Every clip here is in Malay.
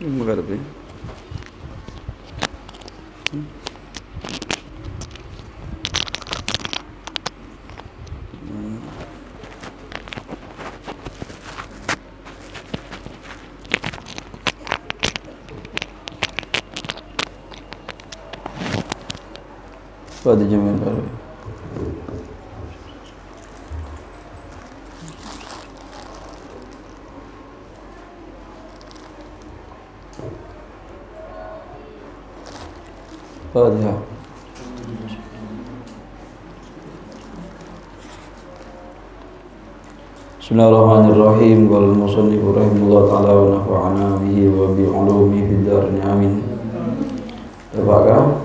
Magarabi. Pada jamin baru. Fatihah. Bismillahirrahmanirrahim. Qala al-musannif rahimahullah ta'ala wa nafa'ana bihi wa bi 'ulumihi fid darin amin. Apakah?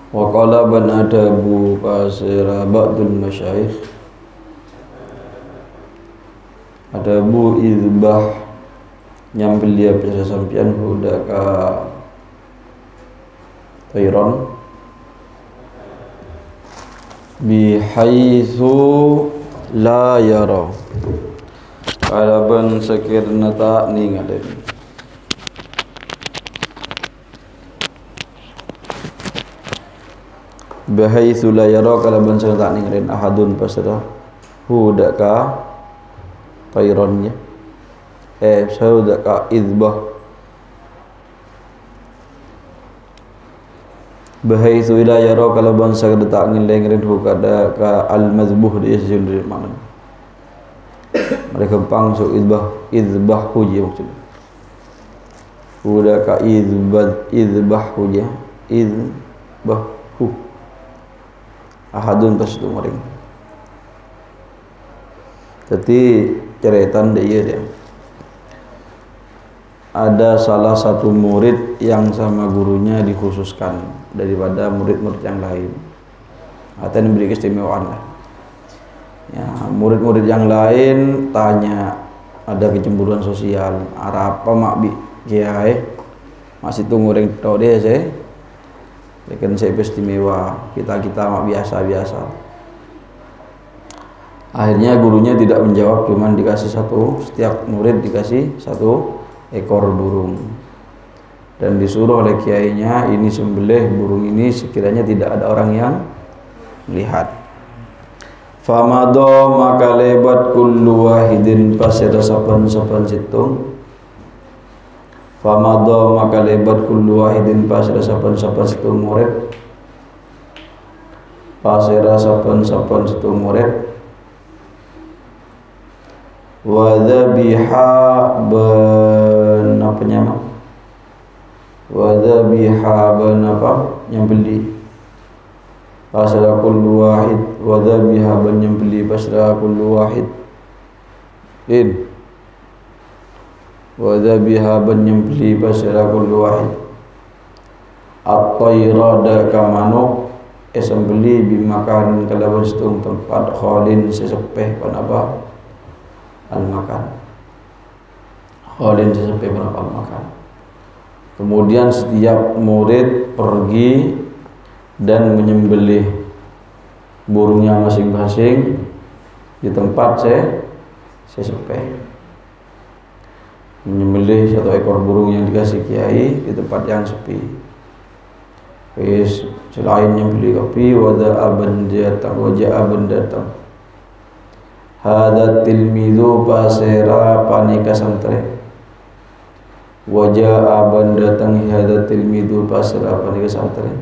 Wa qala ban adabu pasira ba'dul masyayikh adabu izbah nyambil dia bisa sampian hudaka tayran bihaitsu la yara kalaban sekirna tak ningaden bihaitsu la yara kalaban sekirna tak ningaden ahadun pasira hudaka tayrannya saudaka izbah bahaitsu ila yara kalau bangsa tak ngileng-ngileng hukada ka al-mazbuh di sini mana mereka pangsu izbah huji maksudnya udah ka izbah huji izbah hu ahadun pas itu mering jadi ceretan dia ada salah satu murid yang sama gurunya dikhususkan daripada murid-murid yang lain atau diberi keistimewaan lah. Ya, murid-murid yang lain tanya ada kecemburuan sosial apa mak bi kiai masih tunggu orang tahu dia saya lekan saya istimewa kita mak biasa akhirnya gurunya tidak menjawab cuman dikasih satu setiap murid dikasih satu ekor burung dan disuruh oleh kiainya ini sembelih burung ini sekiranya tidak ada orang yang melihat. Famado maka lebat kullu wahidin pasira sapan-sapan situng. Famado maka lebat kullu wahidin pasira sapan-sapan situng murid. Pasira sapan-sapan situng murid. Wadzabiha ben apa nyama wadzabiha ben apa nyembeli pasra kullu wahid wadzabiha ben nyembeli pasra kullu wahid wadzabiha ben nyembeli pasra kullu wahid at-tayrada kamanuk sembeli bimakan kalawan setung tempat khalin sesepeh panapa al-makan khalin sampai berapa makan. Kemudian setiap murid pergi dan menyembelih burungnya masing-masing di tempat saya sampai menyembelih satu ekor burung yang dikasih kiai di tempat yang sepi. Selain menyembelih kopi wajah abang datang hadat tilmidu pasera panika santre wajah aban datang hadat tilmidu pasera panika santre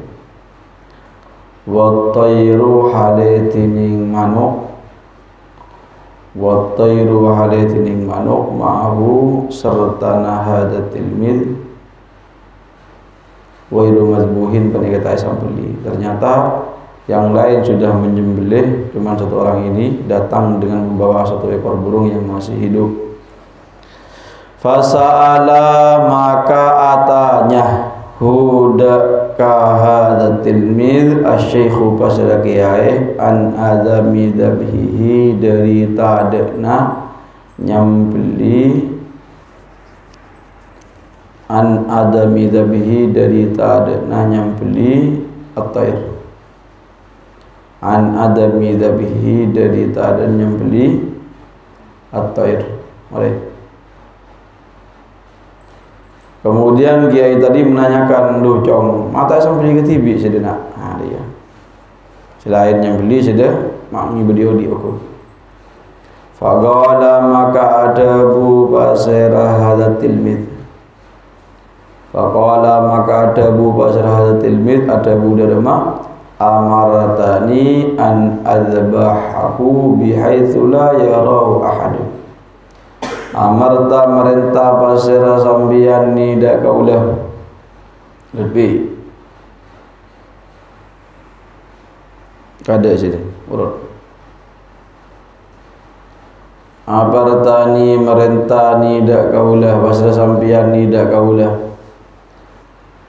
wattairu haletining manuk ma'ahu serta hadat tilmid wairu mazbuhin panika tak sampeli ternyata yang lain sudah menyembelih, cuma satu orang ini datang dengan membawa satu ekor burung yang masih hidup. Fasa'ala maka atanya hudaka hadha tilmid asy-syaikhu pasal kiai an adami dabhihi dari tadna nyembeli an adami dabhihi dari tadna nyembeli at-tayr an adami dhabihi, dari tak ada nyembeli at-tair. Kemudian kiai tadi menanyakan, "Duh cong, mata sembeli ke tibi sedena?" Nah dia. Selain nyembeli sudah makni beliau di aku. Faqala maka adabu basira hadza tilmid. Faqala maka adabu basira hadza tilmid, adabu darma amaratani an adzbahahu bihaitsu la yarahu ahad. Amarta merintah basira sambian ni dak kaulah lebih kada sini urut. Amartani merintah ni dak kaulah basira sambian ni dak kaulah.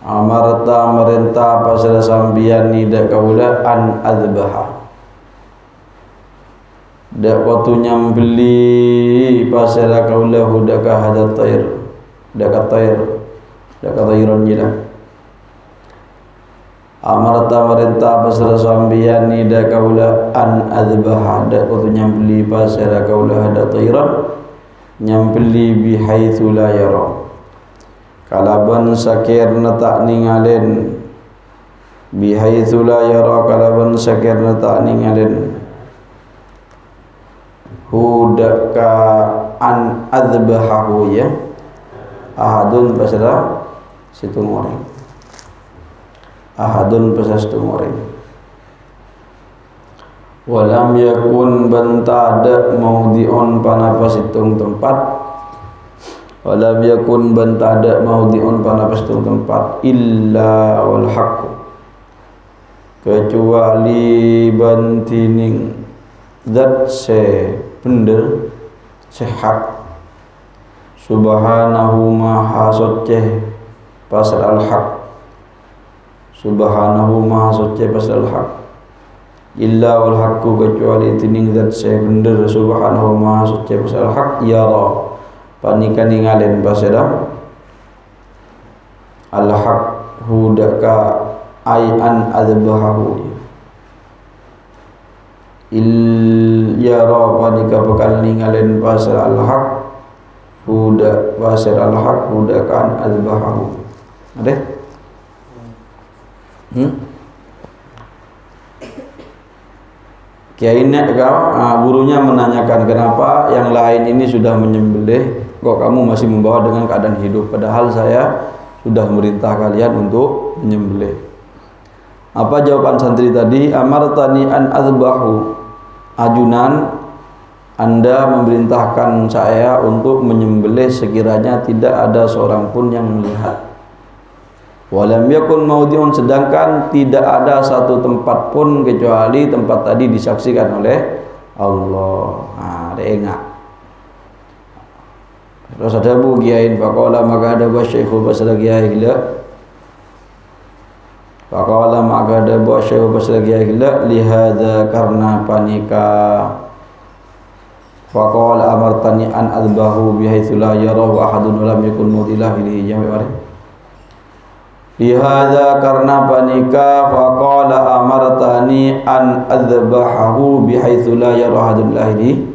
Amarta merintah basira sambian ni dak kaulah an adzbaha, dak waktu nyambeli pasal kaulahu daka hadat tair, daka tairan jilah. Amarta merintah pasal sambian ni dak kaulah an adzbaha, dak waktu nyambeli pasal kaulahu hadat tairan, nyambeli bihaitsu la yara, kalaban sakirna tak ningalen, bihaitsu la yara, kalaban sakirna tak ningalen, hudaka an adzbahahu ya ahadun pasal situng orang, ahadun pasal situng orang. Walam yakun bantada maudion panapa situng tempat, walam yakun bantada maudion panapa situng tempat illa wal haqq, kecuali bantining zat se benda sehat, subhanahu maha suci pasal al-haq, subhanahu maha suci pasal al-haq, illa wal haqqu, kecuali tining zat se benda subhanahu maha suci pasal al-haq, yara panikan ningalen pasal al-haq hudaka ay an adzbahahu, yara panika bakal ningalen pasal al-haq huda pasal al-haq hudakan adzbahahu. Ada? Kiai nak gurunya menanyakan, kenapa yang lain ini sudah menyembelih, kok kamu masih membawa dengan keadaan hidup, padahal saya sudah merintah kalian untuk menyembelih. Apa jawaban santri tadi? Amartani an adzbahu, ajunan Anda memerintahkan saya untuk menyembelih sekiranya tidak ada seorang pun yang melihat. Walam yakun maudhi'un, sedangkan tidak ada satu tempat pun kecuali tempat tadi disaksikan oleh Allah. Ada enggak? Terus ada bu kiain faqala maka ada syekhu pasal kiai gila. Faqala maka ada syekhu pasal kiai gila lihadza karena panika. Faqala amartani an adbahu bihaitsu la yarahu ahadun wa lam yakun mudilah ilaihi jami'. Lihada karena panika faqala amartani an adzbahahu bihaitsu la yarahadun lahidi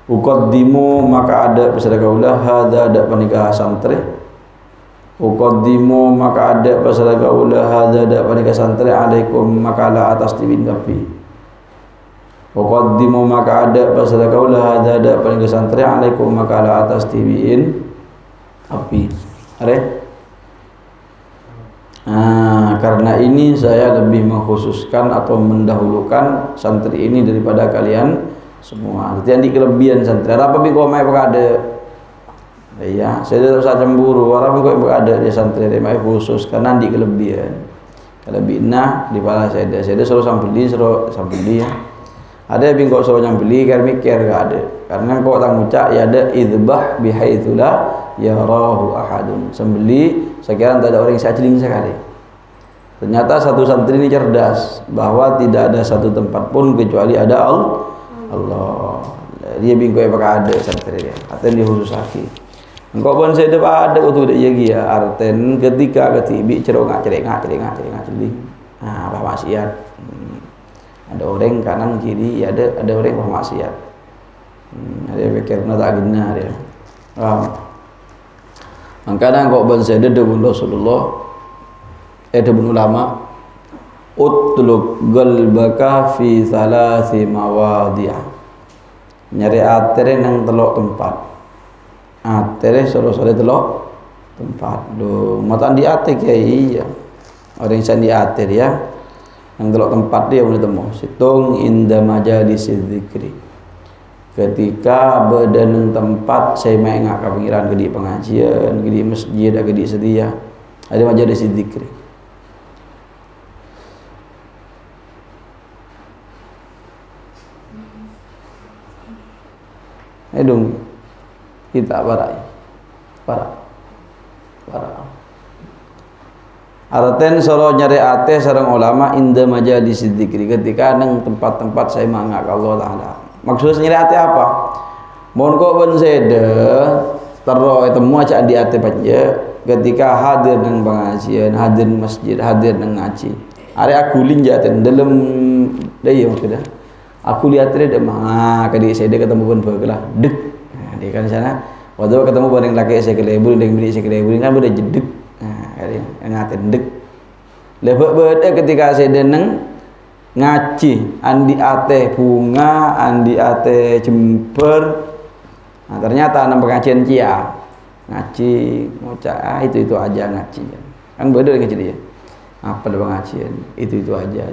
uqaddimu, maka ada pasal kaulah hada ada panika santri uqaddimu, maka ada pasal kaulah hada ada panika santri alaikum, maka la atas tibin kapi uqaddimu, maka ada pasal kaulah hada ada panika santri alaikum, maka la atas tibin api. Are karena ini saya lebih mengkhususkan atau mendahulukan santri ini daripada kalian semua. Jadi yang kelebihan santri. Apa bingko mai ada? Iya, saya tidak usah cemburu. Orang bingko ada dia santri dia mai khusus karena di kelebihan. Kelebihan di pala saya suruh sambeli ya. Ada bingko suruh nyambeli kan mikir enggak ada. Karena kok tang ucap ya ada idzbah bihaitsu la yarahu ahadun. Sembeli sekiranya tak ada orang yang sajiling sekali. Ternyata satu santri ini cerdas bahwa tidak ada satu tempat pun kecuali ada Allah. Dia bingkai pakai ada santri dia. Arten dia khusus lagi. Engkau pun saya dapat ada untuk dia ya. Arten ketika ketibi cerongak celing. Apa maksiat? Ada orang kanan kiri, ada orang bermaksiat. Ada pikirnya tak guna dia. Kadang kok ban saya ada bunda Rasulullah, ada bunda ulama, utlub qalbaka fi thalathi mawadhi'ah. Nyari atere nang telok tempat. Atere sore-sore telok tempat. Do matan di ate kiai ya. Orang yang di ater ya. Nang telok tempat dia boleh temu. Situng inda majalis dzikri. Ketika berada di tempat saya main ngak pengiran gedi pengajian, gedi masjid, gedi sedia, ada majelis zikir. Dong kita para. Arten soro nyari ate sareng ulama inda majalis zikri ketika nang tempat-tempat saya mangak Allah Taala. Maksudnya nyari ate apa? Mohon kok ben sede tero temu aja di ate panja ketika hadir nang pengajian, hadir masjid, hadir nang ngaji. Are aku linja ten dalam daya maksudnya. Aku lihat dia mah kadi saya ketemu pun bagelah dek. Nah, di kan sana waktu ketemu bareng laki saya kelebur dengan bini saya kelebur kan beda jedek. Nah, kadi ngaten dek. Lebek beda ketika saya nang ngaji andi ate bunga andi ate jember. Nah, ternyata nang pengajian cia ngaji ngocak itu aja ngaji kan beda dengan dia apa pengajian itu aja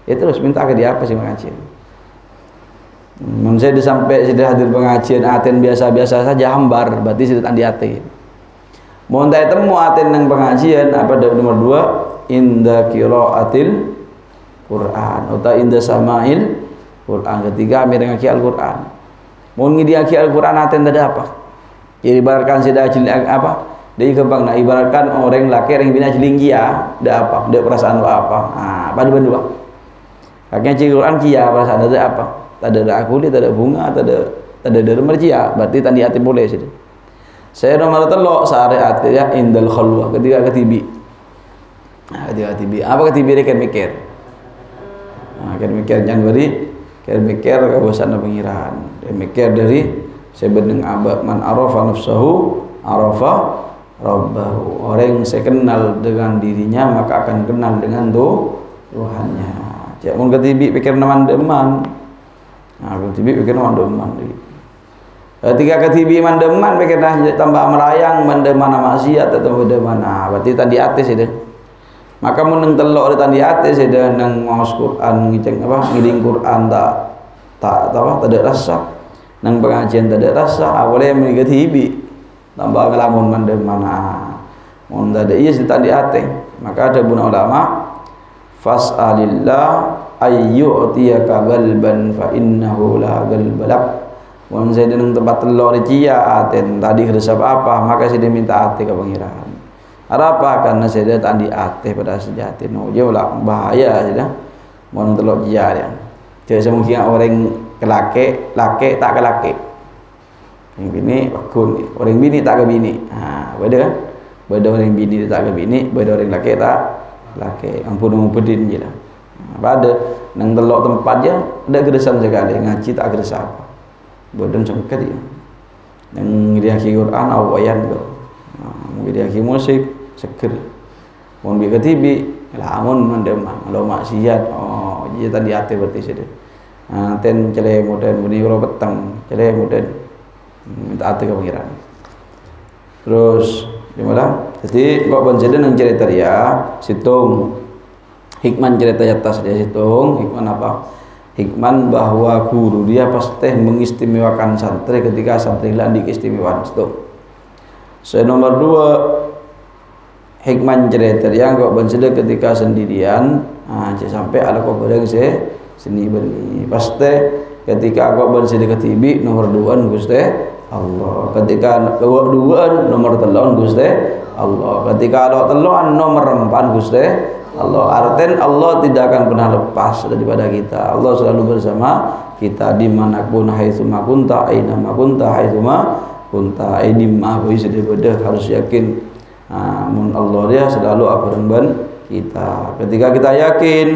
ya terus minta ke dia apa sih pengajian saya sampai sudah hadir pengajian aten biasa-biasa saja hambar berarti sudah andi ate mau entah temu aten nang pengajian apa nomor 2 inda qiraatil Quran atau inda sama'il Quran ketiga amir ngaki Al-Quran mau ngidi ngaki Al-Quran aten ada apa jadi ibaratkan sudah apa dia kembang nak ibaratkan orang laki yang bina jelinggi ya ada apa ada perasaan apa pada berdua kakeknya ciri Quran kia perasaan ada apa tak ada aku dia tak ada bunga tak ada derma kia berarti tadi hati boleh sih saya nomor telok sehari hati ya indal khalwah ketika ketibi ketika ketibi apa ketibi dia kan mikir kan mikir jangan beri kan mikir kebosan pengiran dia mikir dari sebenarnya abad man arafa nafsahu arafa rabbahu orang yang saya kenal dengan dirinya maka akan kenal dengan Tuhannya. Cak mun ketibi pikir mandeman. Nah, ketibi pikir mandeman deui. Ketika ketibi mandeman pikir dah tambah melayang mandeman maksiat atau mandeman. Berarti tadi atis itu. Maka mun telok tadi atis itu nang ngaos Quran ngiceng apa ngiling Quran tak apa tak ada rasa. Nang pengajian tak ada rasa awalnya menikah tibi tambah ngelamun mandem mana mun ada iya tadi ate maka ada buna ulama fas'alillah ayyu'tiyaka galban fa innahu la galbalak mun saya nang tempat telur cia aten tadi resep apa maka saya minta ate ke pangeran apa karena saya tadi ate pada sejati no je lah bahaya sudah mun telur cia ya jadi mungkin orang laki tak ke laki yang bini bakun orang bini tak ke bini beda kan beda orang bini tak ke bini beda orang laki tak laki ampun pedin je lah pada nang telok tempat je ada geresan sekali ngaji tak geresa apa bodoh sangka dia nang dia Quran awayan go mungkin dia musik seger mun bi ketibi lamun mandem kalau maksiat dia tadi ate berarti sudah ten cele modern buni ora peteng cele modern minta hati ke pengiran terus gimana jadi kok banjir nang cerita dia situng hikman cerita atas dia situng hikman apa hikman bahwa guru dia pasti mengistimewakan santri ketika santri lain diistimewakan situng saya nomor 2 hikman cerita dia kok banjir ketika sendirian sampai ada kok bareng saya seni beni pasti ketika kau bersih ketibi nomor 2 Gusti Allah ketika kedua nomor 3 Gusti Allah ketika ada 3 nomor 4 Gusti Allah artinya Allah tidak akan pernah lepas daripada kita Allah selalu bersama kita dimanapun haitsuma kunta aina ma kunta haitsuma kunta ini mah sudah harus yakin mun Allah dia selalu akan kita ketika kita yakin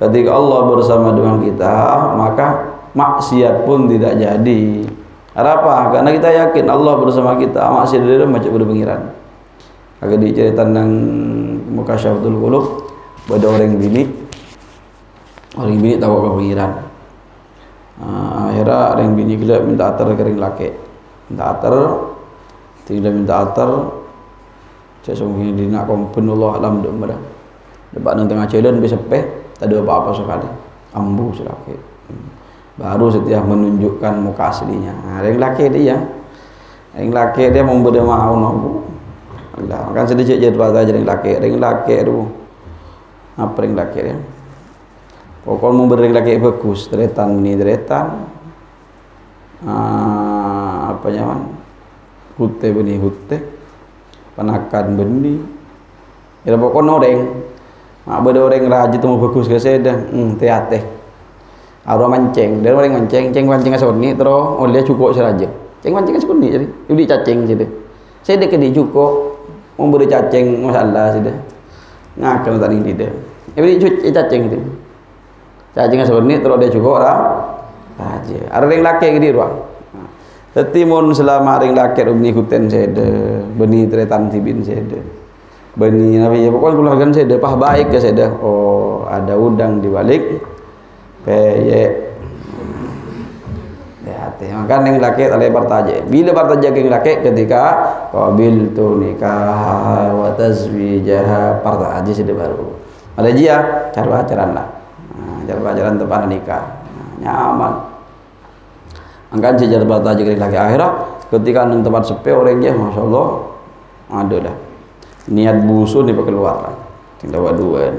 Ketika Allah bersama dengan kita, maka maksiat pun tidak jadi. Kenapa? Karena kita yakin Allah bersama kita, maksiat dia macam berpengiran. Agak diceritakan tentang Mukasyafatul Qulub, pada orang bini tahu kepengiran. Akhirnya orang bini kita minta atar kering laki, minta atar, tidak minta atar. Saya sungguh di nak kompen Allah alam dok merah. Depan nang tengah jalan bisa peh, tak ada apa-apa sekali. Ambu selaki. Baru setiap menunjukkan muka aslinya. Orang laki dia, memberi mau nopo. Allah kan sedikit jadi bahasa jadi laki itu. Apa ring laki dia? Pokok memberi laki bagus, deretan ni deretan. Apa nyaman? Hute benih hute, panakan benih. Ya pokok noreng. Ada orang rajin tu bagus ke saya dah. Teate. Arwah mancing, dia orang mancing asal ni terus oleh cukup saja. Ceng mancing asal ni jadi. Dia cacing saja. Saya dah kena cukup memberi cacing masalah saja. Ngakal tadi dia. Dia cacing itu. Cacing asal ni terus dia cukup lah. Aja. Ada orang laki ke dia ruang. Tetimun selama ring laki rubni kuten seda, beni tretan tibin seda. Beni nabi ya pokoknya keluarga seda pah baik ke seda. Oh, ada udang di balik peyek. Hati. Maka yang laki tak lebar taja. Bila bertaja yang laki ketika qabil tu nikah wa tazwijah parta aja seda baru. Ada dia cara ajaran lah. Cara ajaran tempat nikah. Nyaman. Angkat sejarah bata aja laki akhirat ketika nang tempat sepi orangnya masya Allah ada dah niat busu di keluar tinggal dua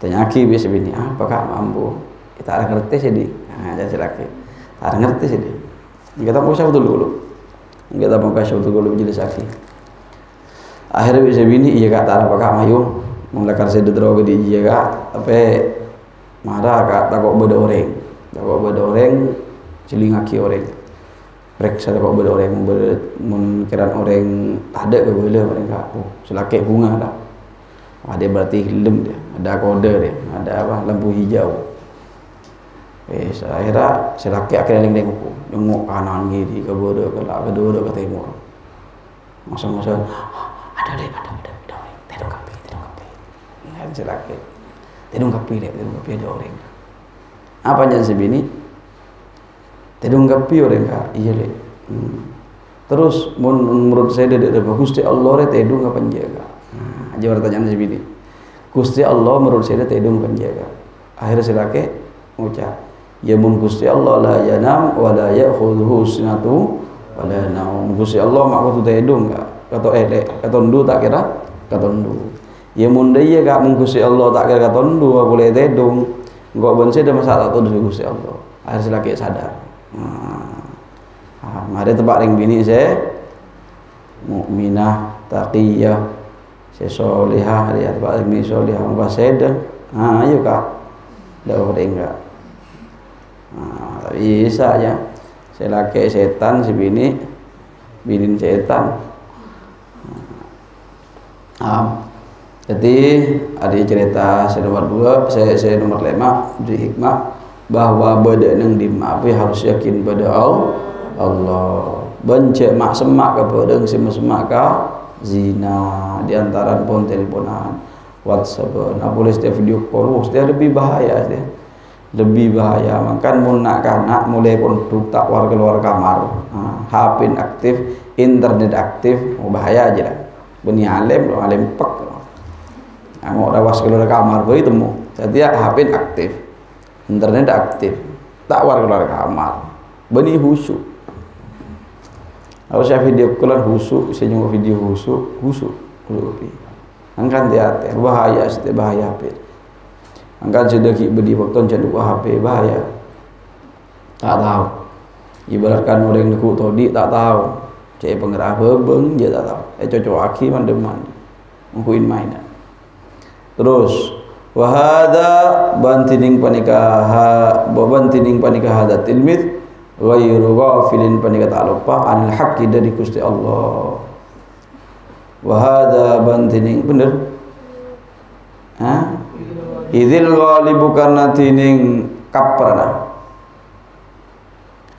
tanyaki biasa bini apakah mampu kita ada ngerti sih di jadi laki ada ngerti sih di kita mau kasih betul dulu jelas laki akhirnya bisa bini iya kata apakah mayu menglakukan saya droga di iya kak tapi marah kak takut beda orang celingaki orang periksa kok beda orang mengkiran orang ada ke boleh mereka selaki bunga dah dia berarti lem dia ada kode dia ada apa lampu hijau akhirnya selaki akhirnya nengok kanan kiri ke bodoh ke dua ke timur masa-masa ada orang tidung kapi selaki tidung kapi ada orang apa jangan sebini tidung kapi orang kak iya deh terus menurut saya dia Gusti Allah dia tidung apa penjaga aja pertanyaan sebini Gusti Allah menurut saya dia tidung penjaga akhirnya silake ngucap ya mun Gusti Allah la yanam wa la ya'khudhuhu sinatu wa la naum Gusti Allah mak kudu tidung kak katondu tak kira katondu ya mun dia kak mun Gusti Allah tak kira katondu boleh tidung engko ben saya ada masalah tu dengan Gusti Allah akhirnya silake sadar. Ada tempat yang bini saya mukminah taqiyah saya solihah dia tempat yang bini solihah apa saya ayo kak dah orang enggak tapi bisa aja saya laki setan si bini setan jadi ada cerita saya nomor 2 saya nomor 5 di hikmah bahwa badan yang dimaafkan harus yakin pada Allah benci mak semak kepada semak ka zina di antara pon teleponan WhatsApp nak boleh setiap video call setiap lebih bahaya makan mun nak kanak mulai pun tak keluar kamar HP aktif internet aktif bahaya aja lah beni alim pek mau rawas keluar kamar boleh temu setiap HP aktif internet aktif tak keluar kamar benih husuk harus saya video callan husuk saya juga video husuk angkat hati bahaya setiap bahaya HP angkat sedekit bedi waktu cenduk HP bahaya tak tahu ibaratkan orang nekuk todi tak tahu cek pengerah bebeng dia tak tahu cocok aki mandeman mungkin mainan terus wahada bantining panikah hada tilmid ghairu ghafilin panikah tak lupa anil haqqi dari Gusti Allah wahada bantining bener Idzil ghalibu kana tining kaprana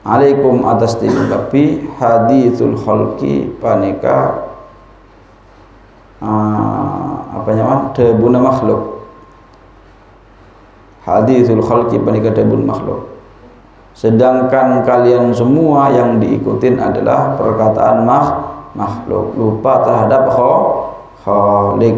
alaikum atas tining kapi hadithul khalqi panika apa nyaman tebuna makhluk. Hadithul khalqi panika tebun makhluk. Sedangkan kalian semua yang diikutin adalah perkataan makhluk, lupa terhadap khaliq.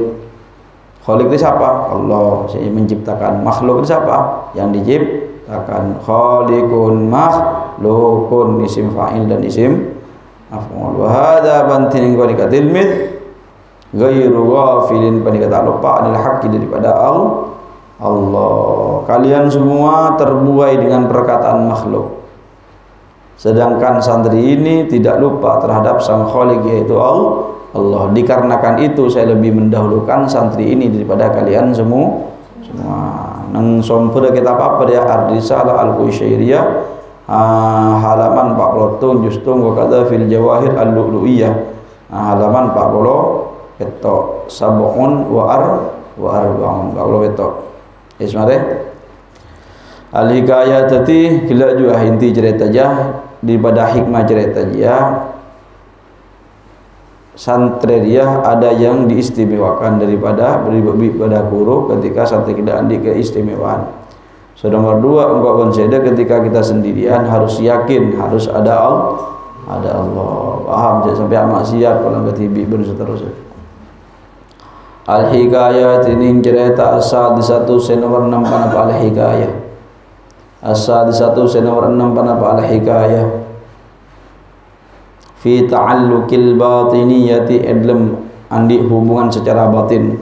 Khaliq itu siapa? Allah, yang menciptakan. Makhluk itu siapa? Yang diciptakan. Khaliqun makhlukun, isim fa'il dan isim maf'ul. Wa hadza bantin qanika tilmid ghairu ghafilin panika lupa anil haqqi daripada Allah. Kalian semua terbuai dengan perkataan makhluk. Sedangkan santri ini tidak lupa terhadap sang Khaliq yaitu Allah. Dikarenakan itu saya lebih mendahulukan santri ini daripada kalian semua. Nang sompur kita apa dia Ar-Risalah Al-Qusyairiyah halaman 40 justung wa kadza fil Jawahir Al-Lu'lu'iyah halaman 40 ketok sab'un wa arba'un kalau ketok. Ismare Al-Hikayah tadi gila juga inti cerita aja daripada hikmah cerita aja. Santri ada yang diistimewakan daripada guru ketika santri kita andi keistimewaan. So nomor 2 engkau konseda ketika kita sendirian harus yakin harus ada Allah. Paham jangan sampai maksiat kalau ketibi berseterusnya. Al-Hikayah ini cerita asal di satu nomor 6 panapa Al-Hikayah. Asal di satu nomor 6 panapa Al-Hikayah. Fi ta'alluqil batiniyati dalam andi hubungan secara batin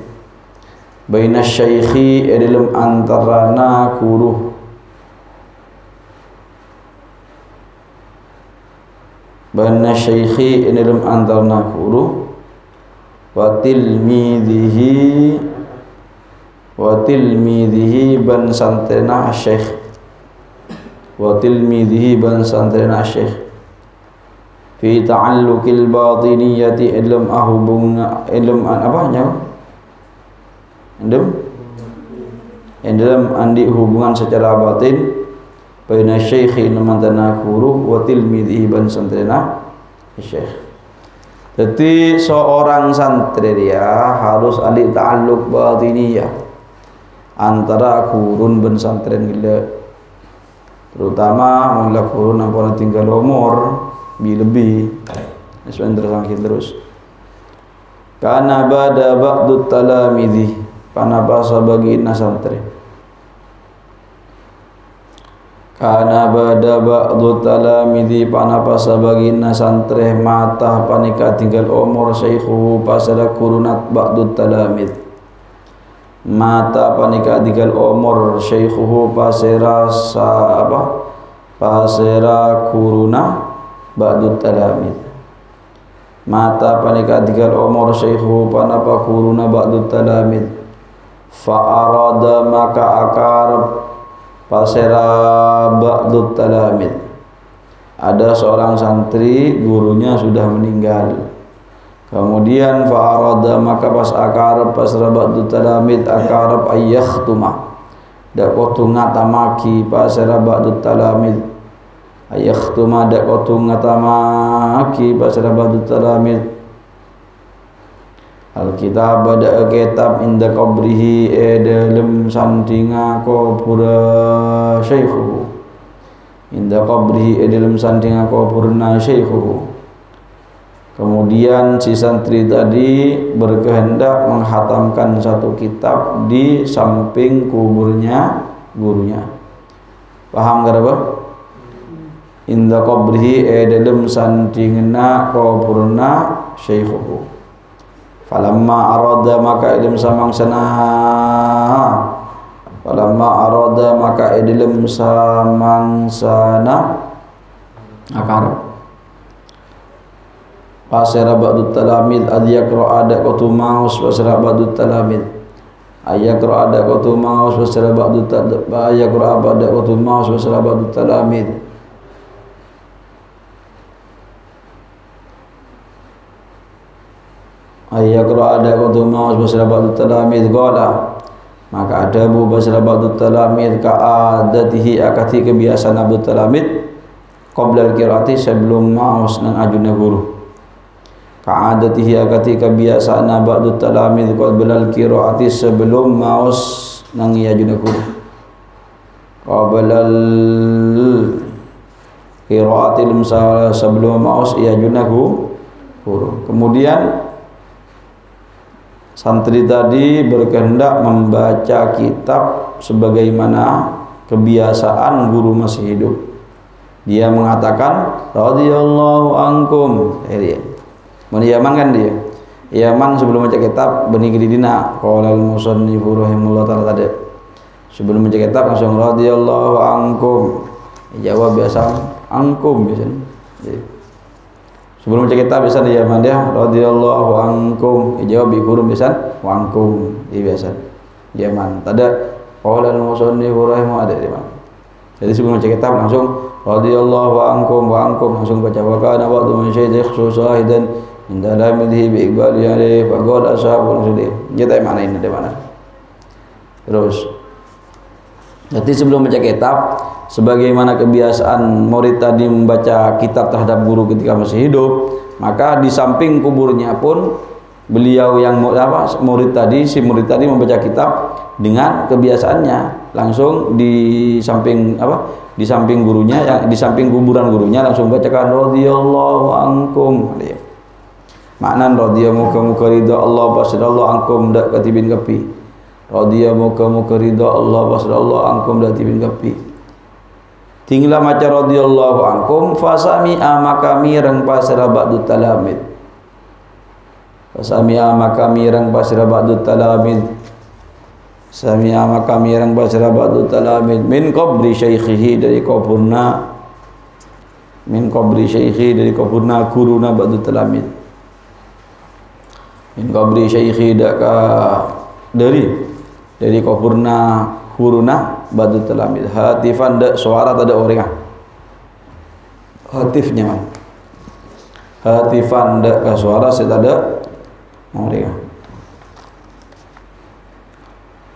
baina syaikhi dalam antarana guru baina syaikhi dalam antarana guru wa tilmidhihi ban santrena syekh wa tilmidhihi ban santrena syekh fi ta'alluqil batiniyati ilm ahubuna ilm apanya dalam andi hubungan secara batin baina syaikhi namantana guru wa tilmidhi ban santrena syekh. Jadi seorang santri dia harus andi ta'alluq batiniyah antara gurun ben santren gila, terutama mula gurun apa tinggal umur lebih sebenarnya terus karena bada ba'du talamidhi panabasa bagi nasantri karena bada ba'du talamidhi panabasa bagi nasantri mata panika tinggal umur syekhu pasada kurunat ba'du talamid mata panika tinggal umur syekhu pasera pasera kuruna ba'du talamid mata panika tigal umur syekhu panapa kuruna ba'du talamid fa arada maka akar pasera ba'du talamid ada seorang santri gurunya sudah meninggal kemudian fa arada maka pas akar pasera ba'du talamid akar ayyakhtuma dakotu ngatamaki pasera ba'du talamid ayakhtuma dakotu ngatamaki pasara ba'du talamid Alkitab ada kitab inda qabrihi dalam sandinga kubura syekhu inda qabrihi dalam sandinga kuburna syekhu. Kemudian si santri tadi berkehendak menghatamkan satu kitab di samping kuburnya gurunya. Paham gak apa? Inda qabrihi dalam sandingna kuburna syekhu. Falamma arada maka ilm samang sana falamma arada maka ilm samang sana akar pasera ba'du talamid adyakra ada qatu maus pasera ba'du talamid ayakra ada qatu maus pasera ba'du ayakra ada qatu maus pasera ba'du talamid ayakra ada qatu maus pasera ba'du talamid qala Maka adabu basra ba'du talamid ka'adatihi akati kebiasaan Abu Talamid qabla al-qiraati sebelum maos nang ajuna guru. Ka'adatihi akati kebiasaan ba'du talamid qabla al-qiraati sebelum maos nang ajuna guru. Qabla al-qiraati sebelum maos ajuna guru. Kemudian santri tadi berkehendak membaca kitab sebagaimana kebiasaan guru masih hidup. Dia mengatakan radhiyallahu ankum. Menyamankan dia. Yaman sebelum baca kitab bani gidina qala al-musannif rahimahullah taala tadi. Sebelum baca kitab langsung radhiyallahu ankum. Jawab biasa ankum biasanya. Sebelum baca kitab biasa di Yaman dia radhiyallahu ankum, jawab bi huruf biasa wangkum, biasa Yaman. Tada qala al-musannif rahimahullah ada di mana. Jadi sebelum baca kitab langsung radhiyallahu ankum wa ankum langsung baca wa kana ba'du min syai'in khususahidan min dalamihi bi iqbali alaihi fa qala ashabul rasul. Kita mana ini di mana. Terus jadi sebelum baca kitab sebagaimana kebiasaan murid tadi membaca kitab terhadap guru ketika masih hidup, maka di samping kuburnya pun beliau yang murid tadi membaca kitab dengan kebiasaannya langsung di samping di samping gurunya, yang di samping kuburan gurunya langsung bacakan radhiyallahu ankum. Makna radhiyallahu muka ridha Allah pasallallahu ankum dak katibin kapi. Radhiyallahu muka ridha Allah pasallallahu ankum dak katibin kapi. Tinggal maca radhiyallahu ankum fasami'a maka mireng pasira ba'du talamid. Fasami'a maka mireng pasira ba'du talamid. Sami'a maka mireng pasira ba'du talamid min qabri syaikhihi dari kuburna guruna ba'du talamid. Min qabri syaikhi dari kuburna guruna ba'du talamid. Hatifan dak suara tak ada orang. Hatifnya hatifan dak ka suara saya tak ada orang.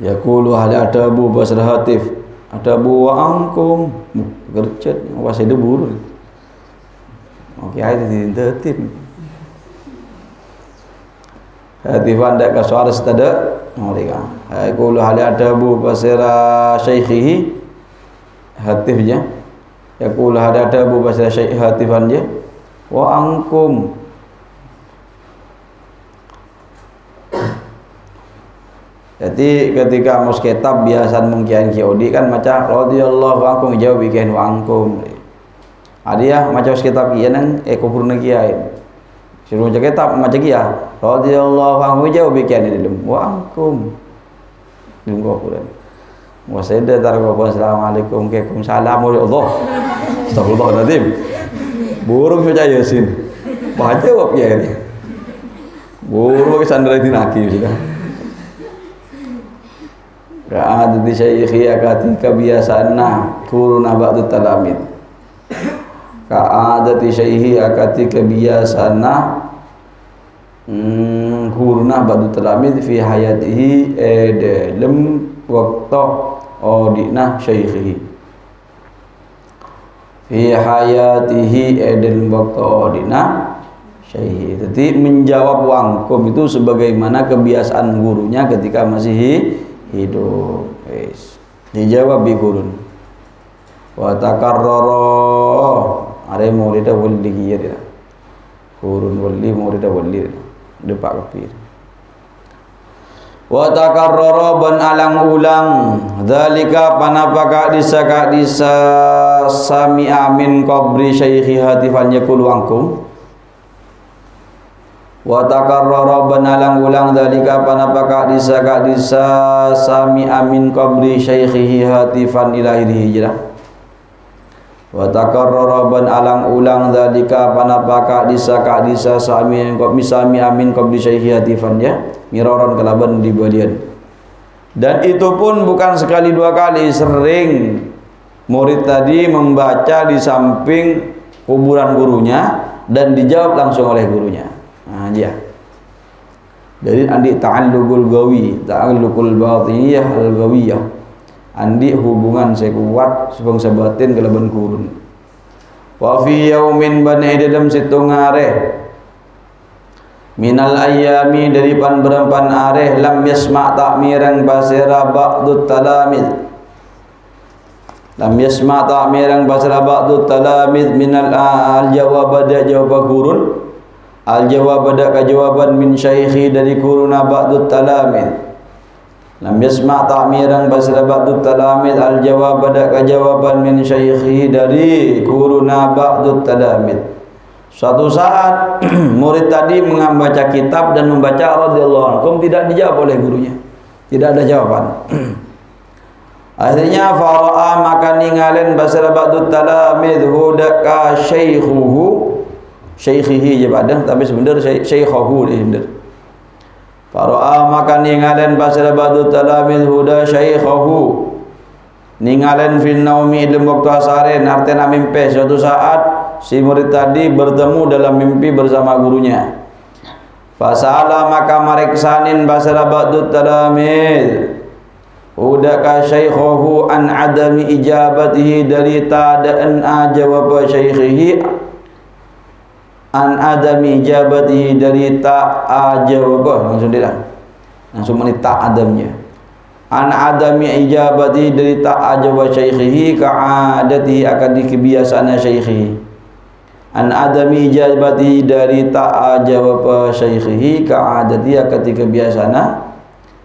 Yaqulu hal adabu basra hatif adabu wa ankum gercet wasai debur. Oke ayat di tertib. Hatifan dak ka suara saya tak ada orang. Yaqulu hal adabu basra syaikhihi hatifnya. Yaqulu hal adabu basra syaikh hatifan je wa ankum. Jadi ketika mus kitab biasa mungkin kiodi kan maca radhiyallahu ankum jawab bikin wa ankum. Adia maca kitab kieu nang kuburna kiai. Suruh maca kitab maca kieu radhiyallahu ankum jawab bikin di dalam wa ankum. Di kuburan. Wa sayda tarqaba assalamualaikum waalaikumsalam Allah. Astagfirullahaladzim. Burung baca Yasin. Baca jawab ya ini. Burung kesandra dinaki sudah. Ka'adati syaikhi akati kebiasaanna kuruna ba'du talamid. Ka'adati syaikhi akati kebiasaanna kuruna ba'du talamid fi hayatihi dalam waktu odina syaikhi. Fi hayatihi dalam waktu odina syaikhi. Jadi menjawab wangkum itu sebagaimana kebiasaan gurunya ketika masih hidup. Dijawab bi gurun. Wa takarrara are murid wali kieu dia. Gurun wali murid wali depak kafir. Wa takarrara ban alang ulang dzalika panapaka disaka sami amin qabri syaikhi hatifan yaqulu ankum. Wa takarrara banalang ulang dalika panapaka disaka sami amin qabri syaikhihi hatifan ilahi hijrah. Wa takarrara banalang ulang dalika panapaka disaka sami amin qabri syaikhihi hatifan ya miraran kalaban di badian. Dan itu pun bukan sekali dua kali, sering murid tadi membaca di samping kuburan gurunya dan dijawab langsung oleh gurunya. Nah, ya. dari andi ta'alluqul gawi, ta'alluqul batiniyah al-gawiyah, andi hubungan sekuat sebangsa batin kalaban kurun. Wa fi yaumin bani dalam situng areh minal ayami dari pan berempan areh lam yasma' ta'mirang basira ba'dut talamid, lam yasma' ta'mirang basira ba'dut talamid minal al-jawab ada jawab kurun, al-jawab ada kejawaban min syaikhi dari kuruna ba'dut talamid, lam yasma' ta'mirang basira ba'dut talamid al-jawab ada kejawaban min syaikhi dari kuruna ba'dut talamid. Suatu saat murid tadi membaca kitab dan membaca radhiyallahu anhum, tidak dijawab oleh gurunya, tidak ada jawaban. Akhirnya fara'a maka ningalen basara ba'dut talamid hudaka syaikhihi je badan, tapi sebenarnya syaikhahu dia benar. Fara'a maka ningalen basara ba'dut talamid huda syaikhahu, ningalen fil naumi dalam waktu asaren, artinya mimpi. Suatu saat si murid tadi bertemu dalam mimpi bersama gurunya. Fasala maka mareksanin basara ba'dut talamid udaka syaikhahu an adami ijabatihi dari ta'adaan jawab syaikhihi, an adami ijabatihi dari ta'ajawab, langsung dia langsung menit ta'adamnya, an adami ijabatihi dari ta'ajawab syaikhihi ka'adatihi akan dikebiasaannya syaikhihi, an adami ijabatihi dari ta'ajawab syaikhihi ka'adatihi akan dikebiasaannya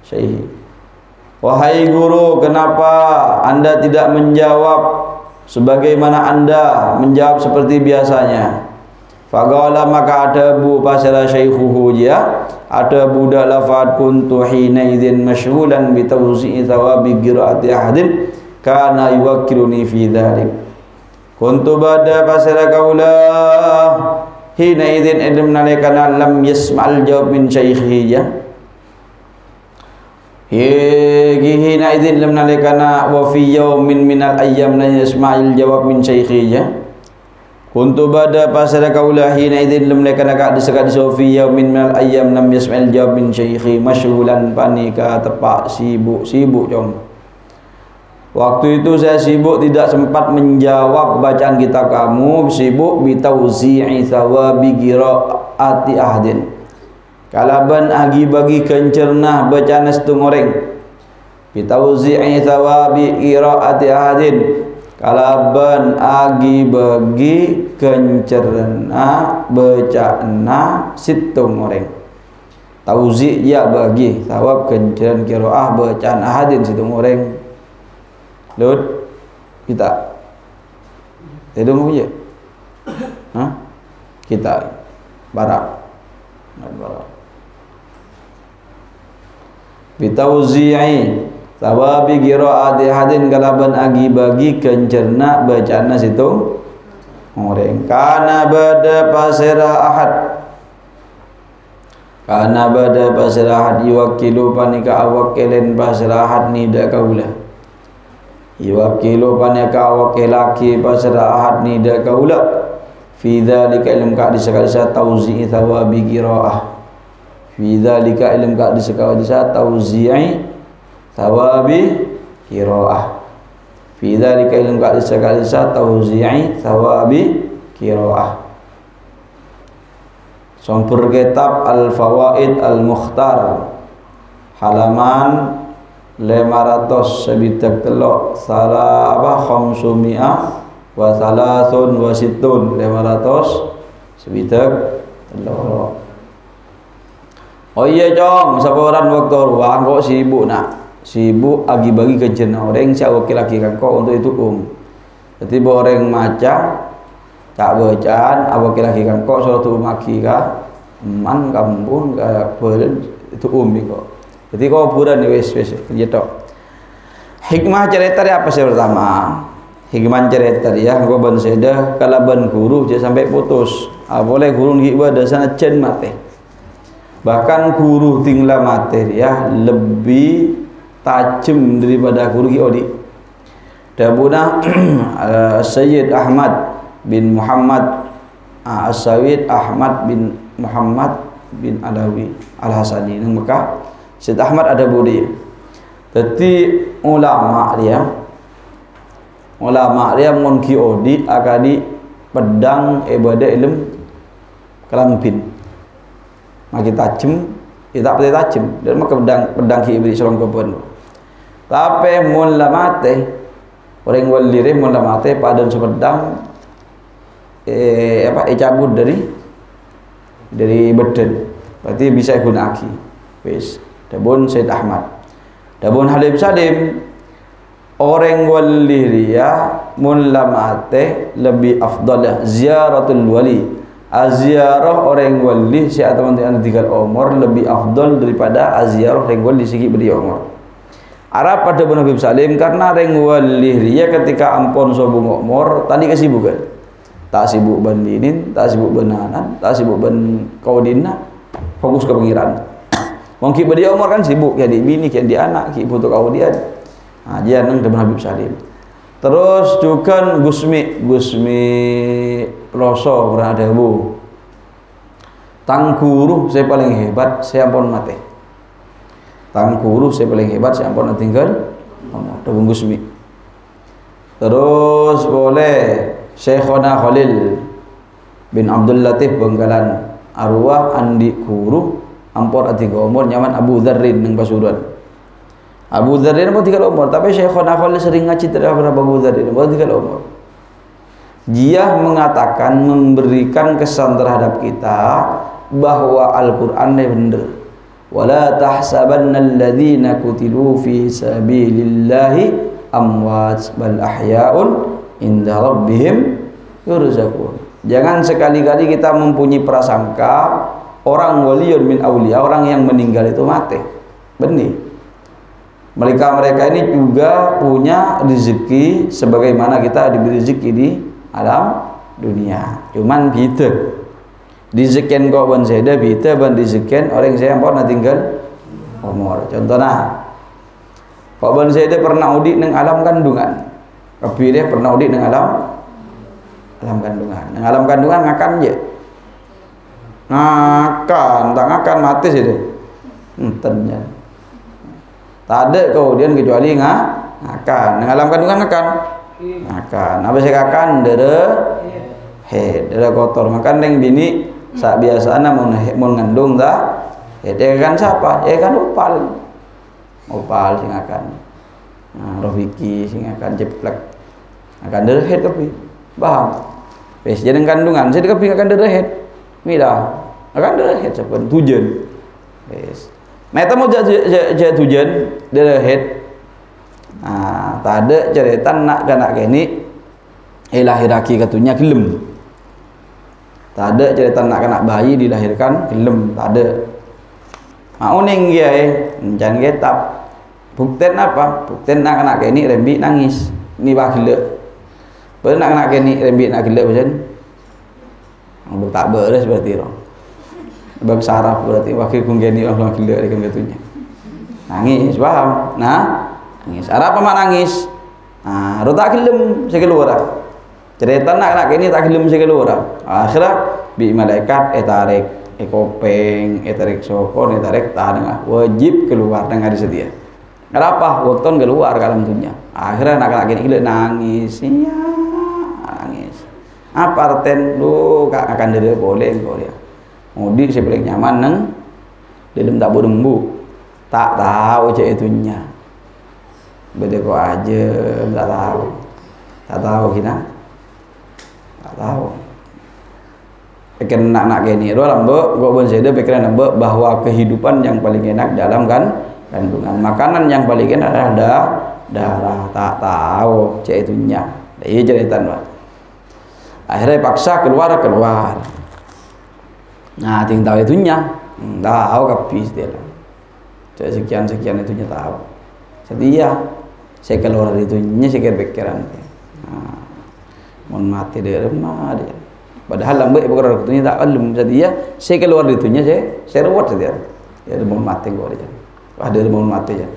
syaikhihi. Wahai guru, kenapa anda tidak menjawab sebagaimana anda menjawab seperti biasanya? Faqala maka ada bu pasala syaikhuhu dia, ada budak lafad kuntu hina idzin masyghulan bi tawzi'i thawabi qiraati ahadin kana yuwakkiluni fi dzalik. Kuntu bada pasala qaula hina idzin ilm nalikana lam yasma'al jawab min syaikhihi ya. Hina idzin lam nalikana wa fi yaumin minal ayyam la yasma'il jawab min syaikhiya. Kuntu bada pasara kaula hina idzin lam nalikana ka disekat fi yaumin minal ayyam lam yasma'il jawab min syaikhi masyghulan panika tepak sibuk jom. Waktu itu saya sibuk tidak sempat menjawab bacaan kitab kamu, sibuk bi tauzi'i thawabi qiraati ahdin, kalaban agi bagi kencernah bacaan setung orang, bitauzi'i thawabi qiraati ahadin, kalaban agi bagi kencernah bacaan setung orang. Tauzi' ya bagi thawab kencern qiraah bacaan ahadin setung orang. Lut kita itu punya kita barak bitauzi'i thawabi qiraati hadin, kalaban agi bagi kencerna bacaana situng orang. Kana bada pasira ahad, kana bada pasira ahad yuwakilu panika awakilen pasira ahad nida kaula, yuwakilu panika awakilaki pasira ahad nida kaula fi dzalika ilm ka disakalisa tauzi'i thawabi qiraah, fi dzalika ilm ka disakalisa tauzi'i thawabi qiraah, fi dzalika ilm ka disakalisa tauzi'i thawabi qiraah. Sumber kitab Al-Fawaid Al-Mukhtar halaman 500 sebitak telok salah apa khamsumi'ah wa salasun wa situn 500 sebitak telok. Oh iya cong, sabaran waktu ruang kok sibuk nak, sibuk agi bagi kejen orang siapa laki kan kok untuk itu jadi orang macam tak bacaan apa laki kan kok suatu maki ka man kampung ka beren itu kok. Jadi kau buran wes kerja tok. Hikmah cerita dia apa sih pertama? Hikmah cerita dia kau ban seda kalau ban guru dia sampai putus. Boleh guru hikmah dasarnya cen mate. Bahkan guru tinggal materi ya lebih tajam daripada guru Odi. Dabuna Sayyid Ahmad bin Muhammad As-Sayyid Ahmad bin Muhammad bin Alawi Al-Hasani nang Mekah. Syed Ahmad ada budi. Jadi ulama dia mon ki odi akadi pedang ibadah ilmu kalampin. Maki tajam, tak boleh tajam. Dan maka pedang ki iblis serong kebun. Tapi mun lamate orang walire mun lamate padan sepedang cabut dari badan. Berarti bisa guna aki. Wis. Dabun Syed Ahmad. Dabun Habib Salim orang waliria mun lamate lebih afdal ziaratul wali. Aziarah orang wali si teman-teman tinggal umur lebih afdal daripada aziarah orang wali segi beri umur. Arab pada Habib Salim karena orang wali ria ketika ampun sobung umur tadi kesibukan. Tak sibuk bandinin, tak sibuk benanan, tak sibuk ben kaudina, fokus ke pengiran. Wong ki beri umur kan sibuk ya di bini, ya di anak, ki butuh kaudian. Nah, dia nang Dewan Habib Salim. Terus juga Gusmi Ploso berada bu. Tangkuru saya paling hebat, saya ampun mati. Tangkuru saya paling hebat, saya ampun tinggal. Dewan Gusmi. Terus boleh Syekhona Khalil bin Abdul Latif Bengkalan arwah Andi Kuru ampun tinggal umur nyaman Abu Dzarrin nang Pasuruan. Abu Dzarrin pun tinggal umur, tapi Syekhona Khalil sering ngaji terhadap Abu Dzarrin pun tinggal umur. Dia mengatakan memberikan kesan terhadap kita bahwa Al-Qur'an ini benar. Wala tahsabanna alladhina qutilu fi sabilillahi amwat bal ahya'un inda rabbihim yurzaqun. Jangan sekali-kali kita mempunyai prasangka orang waliyun min auliya, orang yang meninggal itu mati. Benih. Mereka ini juga punya rezeki sebagaimana kita diberi rezeki di alam dunia. Cuman beda. Dizekian kau ban saya beda ban dizekian orang saya pernah tinggal umur. Contohnya, kau ban saya pernah audit neng alam kandungan. Tapi dia pernah audit neng alam kandungan. Neng alam kandungan ngakan je. Tak ngakan mati sih deh. Ternyata. Tak ada kemudian kecuali ngakan. Neng alam kandungan ngakan. Apa sih ngakan? Dere kotor. Makan neng bini sak biasana mun ngandung dah. Dia kan siapa? Ya kan upal sing akan. Nah, Rofiki sing akan jeplek. Akan derehet kepi. Paham? Wis jeneng kandungan, saya kepi akan derehet. Mila akan derehet saben tujuan. Wis. Nah, eta mau jadi tujuan derehet. Nah, tak ada cerita nak keni lahiraki katunya gelem. Tak ada cerita nak bayi dilahirkan gelem, tak ada. Mau ning kiai jangan getap. Bukten apa? Bukten nak keni rembi nangis. Ni bah gila. Ber nak keni rembi nak gila macam. Ang tak beres berarti ro. Bab saraf berarti wakil kungeni orang gila dengan katunya. Nangis, paham? Nah, nangis. Arab apa nangis? Nah, ro tak gelem saya keluar. Cerita nak keni tak gelem saya keluar. Akhirnya bi malaikat tarik kopeng, tarik sokon, tarik tanah. Wajib keluar dengan sedia. Kenapa? Waktu keluar ke alam dunia. Akhirnya nak keni gila nangis. Iya, nangis. Apa arten lu akan diri boleh kau dia. Mudi saya paling nyaman neng dalam tak berembu. Tak tahu cak itunya. Beda kau aja tak tahu. Tak tahu kita. Tak tahu. Pikiran nak gini, orang gua pun saya pikiran bahwa kehidupan yang paling enak dalam kandungan, makanan yang paling enak adalah darah. Tak tahu cak itunya. Iya cerita Pak. Akhirnya paksa keluar. Nah, tinggal itunya. Tahu kapis dia. Cak sekian itunya tahu. Setia. Saya keluar itunya saya pikiran. Nah, mau mati dia remah dia. Padahal lambat bukan itunya tak alum setia. Saya keluar itunya saya rawat setia. Ya mau mati gua dia. Ada mau mati ya.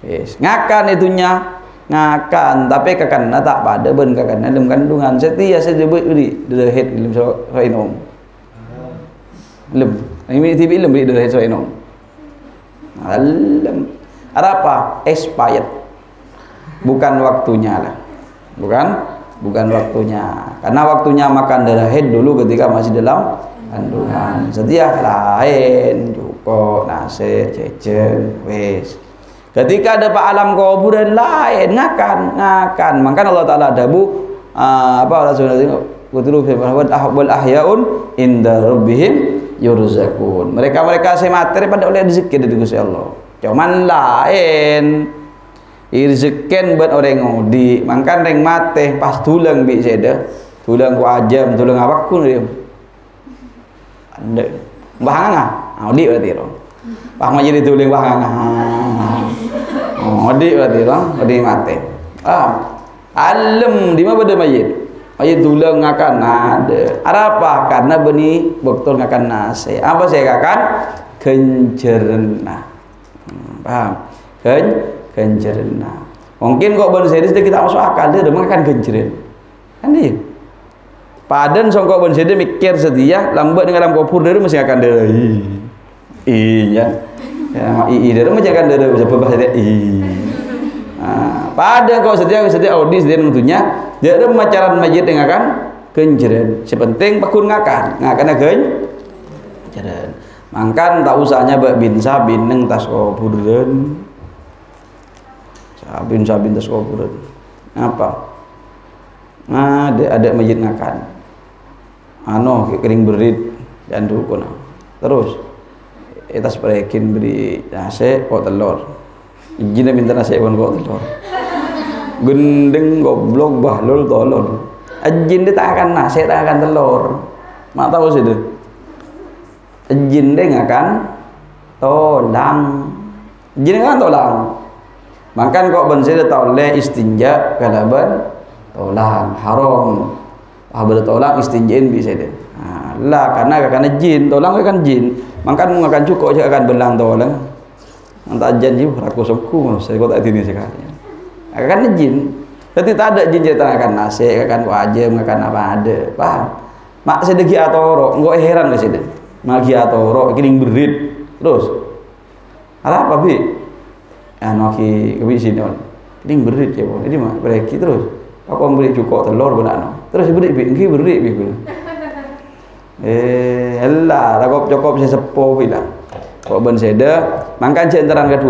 Yes. Ngakan itunya. Ngakan tapi kakan tak pada ben kakan dalam kandungan setia saya beri dehet dalam soinong lem Ini TV ilmu beri dari sesuai nom. Alam. Ada apa? Expired. Bukan waktunya lah. Bukan waktunya. Karena waktunya makan darah haid dulu ketika masih dalam kandungan. Setiap lain, cukup, nasi, cecen, wes. Ketika ada pak alam kuburan lain ngakan. Maka Allah Taala dabu apa Rasulullah kutulu wal ahyaun inda rabbihim yurzaqun. Mereka saya mati pada oleh rezeki dari Gusti Allah. Cuman lain rezeki buat orang ngudi. Mangkan reng mate pas tulang bi seda. Tulang ku ajam, tulang apa kun dia. Ande bahanga. Ngudi berarti ro. Bah mau jadi tulang bahanga. Ngudi berarti ro, ngudi mate. Alam di mana ada mayit? Mayit tulang ngakan ada. Ada apa? Karena benih betul ngakan nasi. Apa saya akan kencerna. Paham? Kencerna. Mungkin kok ben sedih kita masuk akal dia makan kencerin. Kan dia. Padan songkok ben sedih mikir setia lambat dengan dalam kopur dia mesti akan dia. Iya. Ya, dia macam akan dia bisa bahasa dia. Pada kau setia audis dia tentunya dia ada macaran majid yang akan kenceran. Sepenting pakun ngakan kenceran. Mangkan tak usahnya bin sabin neng tas kuburan. Sabin tas kuburan. Apa? Ada majid ngakan. Kering berit dan dukun. Terus kita seprekin beri nasi kok telur. Izin minta nasi pun kok telur. Gendeng goblok bahlul tolol. Izin dia tak akan nasi, tak akan telur. Mak tahu sih dia. Izin dia akan tolang. Izin kan tolang. Makan kok ben saya toleh istinja kalaban tolang haram. Abad tolang istinjain bisa dia. Lah karena jin, tolang kan jin. Makan akan cukup aja akan belang tolang. Entah janji aku songku saya kok tak ini sekali. Akan jin. Jadi tak ada jin cerita akan nasi, akan wajib, akan apa ada. Paham? Mak sedegi atoro, engkau heran ke sini. Magi atoro, kiring berit. Terus ada apa bi? Ki kebi sini on. Kiring berit ya bon. Jadi mak bereki terus. Aku beri cukup telur benak no. Terus berit bi, engki berit bi. Elah, cukup saya sepuh bilang. Kok ben seda, mangkan centeran ke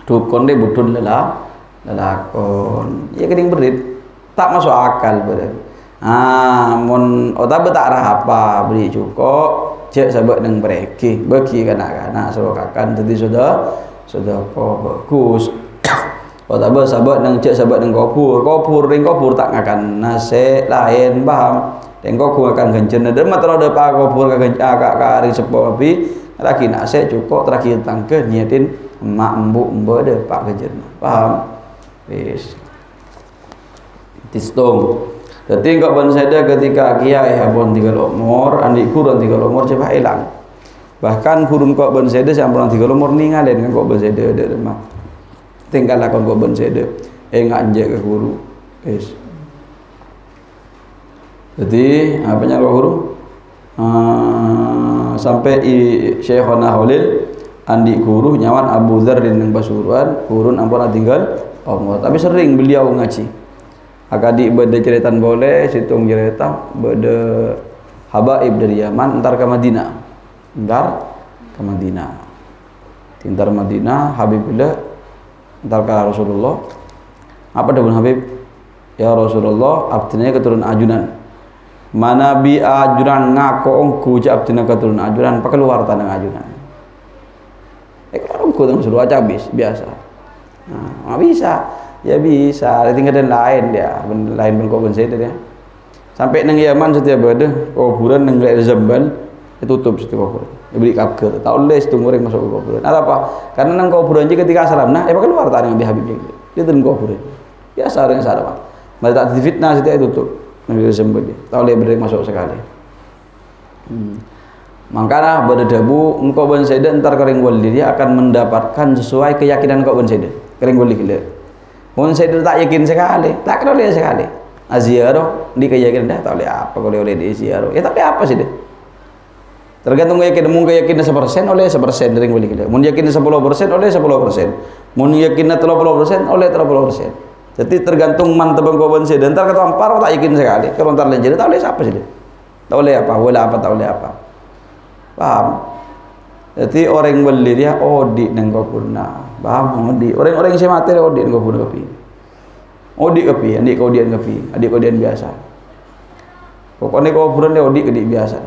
dukun dia budun lelakon. Ya kening berit tak masuk akal pada. Mun otak tak arah apa beri cukup, cek sahabat nang bereki, bagi kanak-kanak suruh kakan jadi sudah kok bagus. Otak sahabat nang cek sahabat nang kopur tak ngakan nasi lain paham. Tengok aku akan gencerna dan matro ada pak kopur kakak hari sepo api lagi nasi cukup terakhir tangke niatin emak embu ada pak gencerna paham. Yes. Tistung. Jadi kau ban seda ketika kiai abon 3 umur, andi kurun 3 umur coba hilang. Bahkan kurun kau ban seda sampai 3 umur ninggalin kan kau ban seda ada rumah. Tinggal lakon kau ban seda. Ngajak ke guru. Yes. Jadi apanya kau guru? Sampai Syekhona Khalil andi guru nyawan Abu Dzar nang Pasuruan, kurun ampun tinggal umur. Tapi sering beliau ngaji. Akadi beda ceritaan boleh, situng cerita beda habaib dari Yaman entar ke Madinah. Tintar Madinah Habibillah entar ke Rasulullah. Apa dawuh Habib? Ya Rasulullah, abdine keturunan ajunan. Mana bi ajuran ngako ongku ja abdine keturunan ajuran, pak keluar tanah ajunan. Kalau ongku tang suruh aja habis biasa. Nah, bisa. Ya bisa, tinggal dan lain dia, lain pun kau benseda dia. Sampai nang Yaman setiap ada kuburan nang daerah Zambal ditutup setiap kuburan. Diberi kapker, tak boleh setunggu orang masuk ke kuburan. Ada apa? Karena nang kuburan je ketika salam, nah, pakai luar tanah Nabi Habib je. Dia tengok kuburan. Biasa orang salam. Mereka tak difitnah setiap tutup nang daerah Zambal dia. Tak boleh beri masuk sekali. Makanya berdebu engkau benseda entar kering wali dia akan mendapatkan sesuai keyakinan kau benseda. Kering wali gila. Mun saya tak yakin sekali, tak kena oleh sekali. Aziarah di keyakinan dah tak boleh apa kalau oleh di ziarah. Ya tak boleh apa sih dia. Tergantung yakin, mun yakin 1% oleh 1% dari balik kita. Mun yakin 10% oleh 10%. Mun yakin 30% oleh 30%. Jadi tergantung man tebang kau bensi. Dan ntar kata ampar tak yakin sekali. Kalau ntar lain jadi tak boleh siapa sih? Tak boleh apa? Boleh apa? Tak boleh apa? Paham? Jadi orang beli dia audit nang kau purna. Paham? Audit. Orang-orang yang mati dia audit nang kau purna kopi. Audit kopi, adik kau dian kopi, adik kau dian biasa. Pokoknya kau purna dia audit kedik biasa.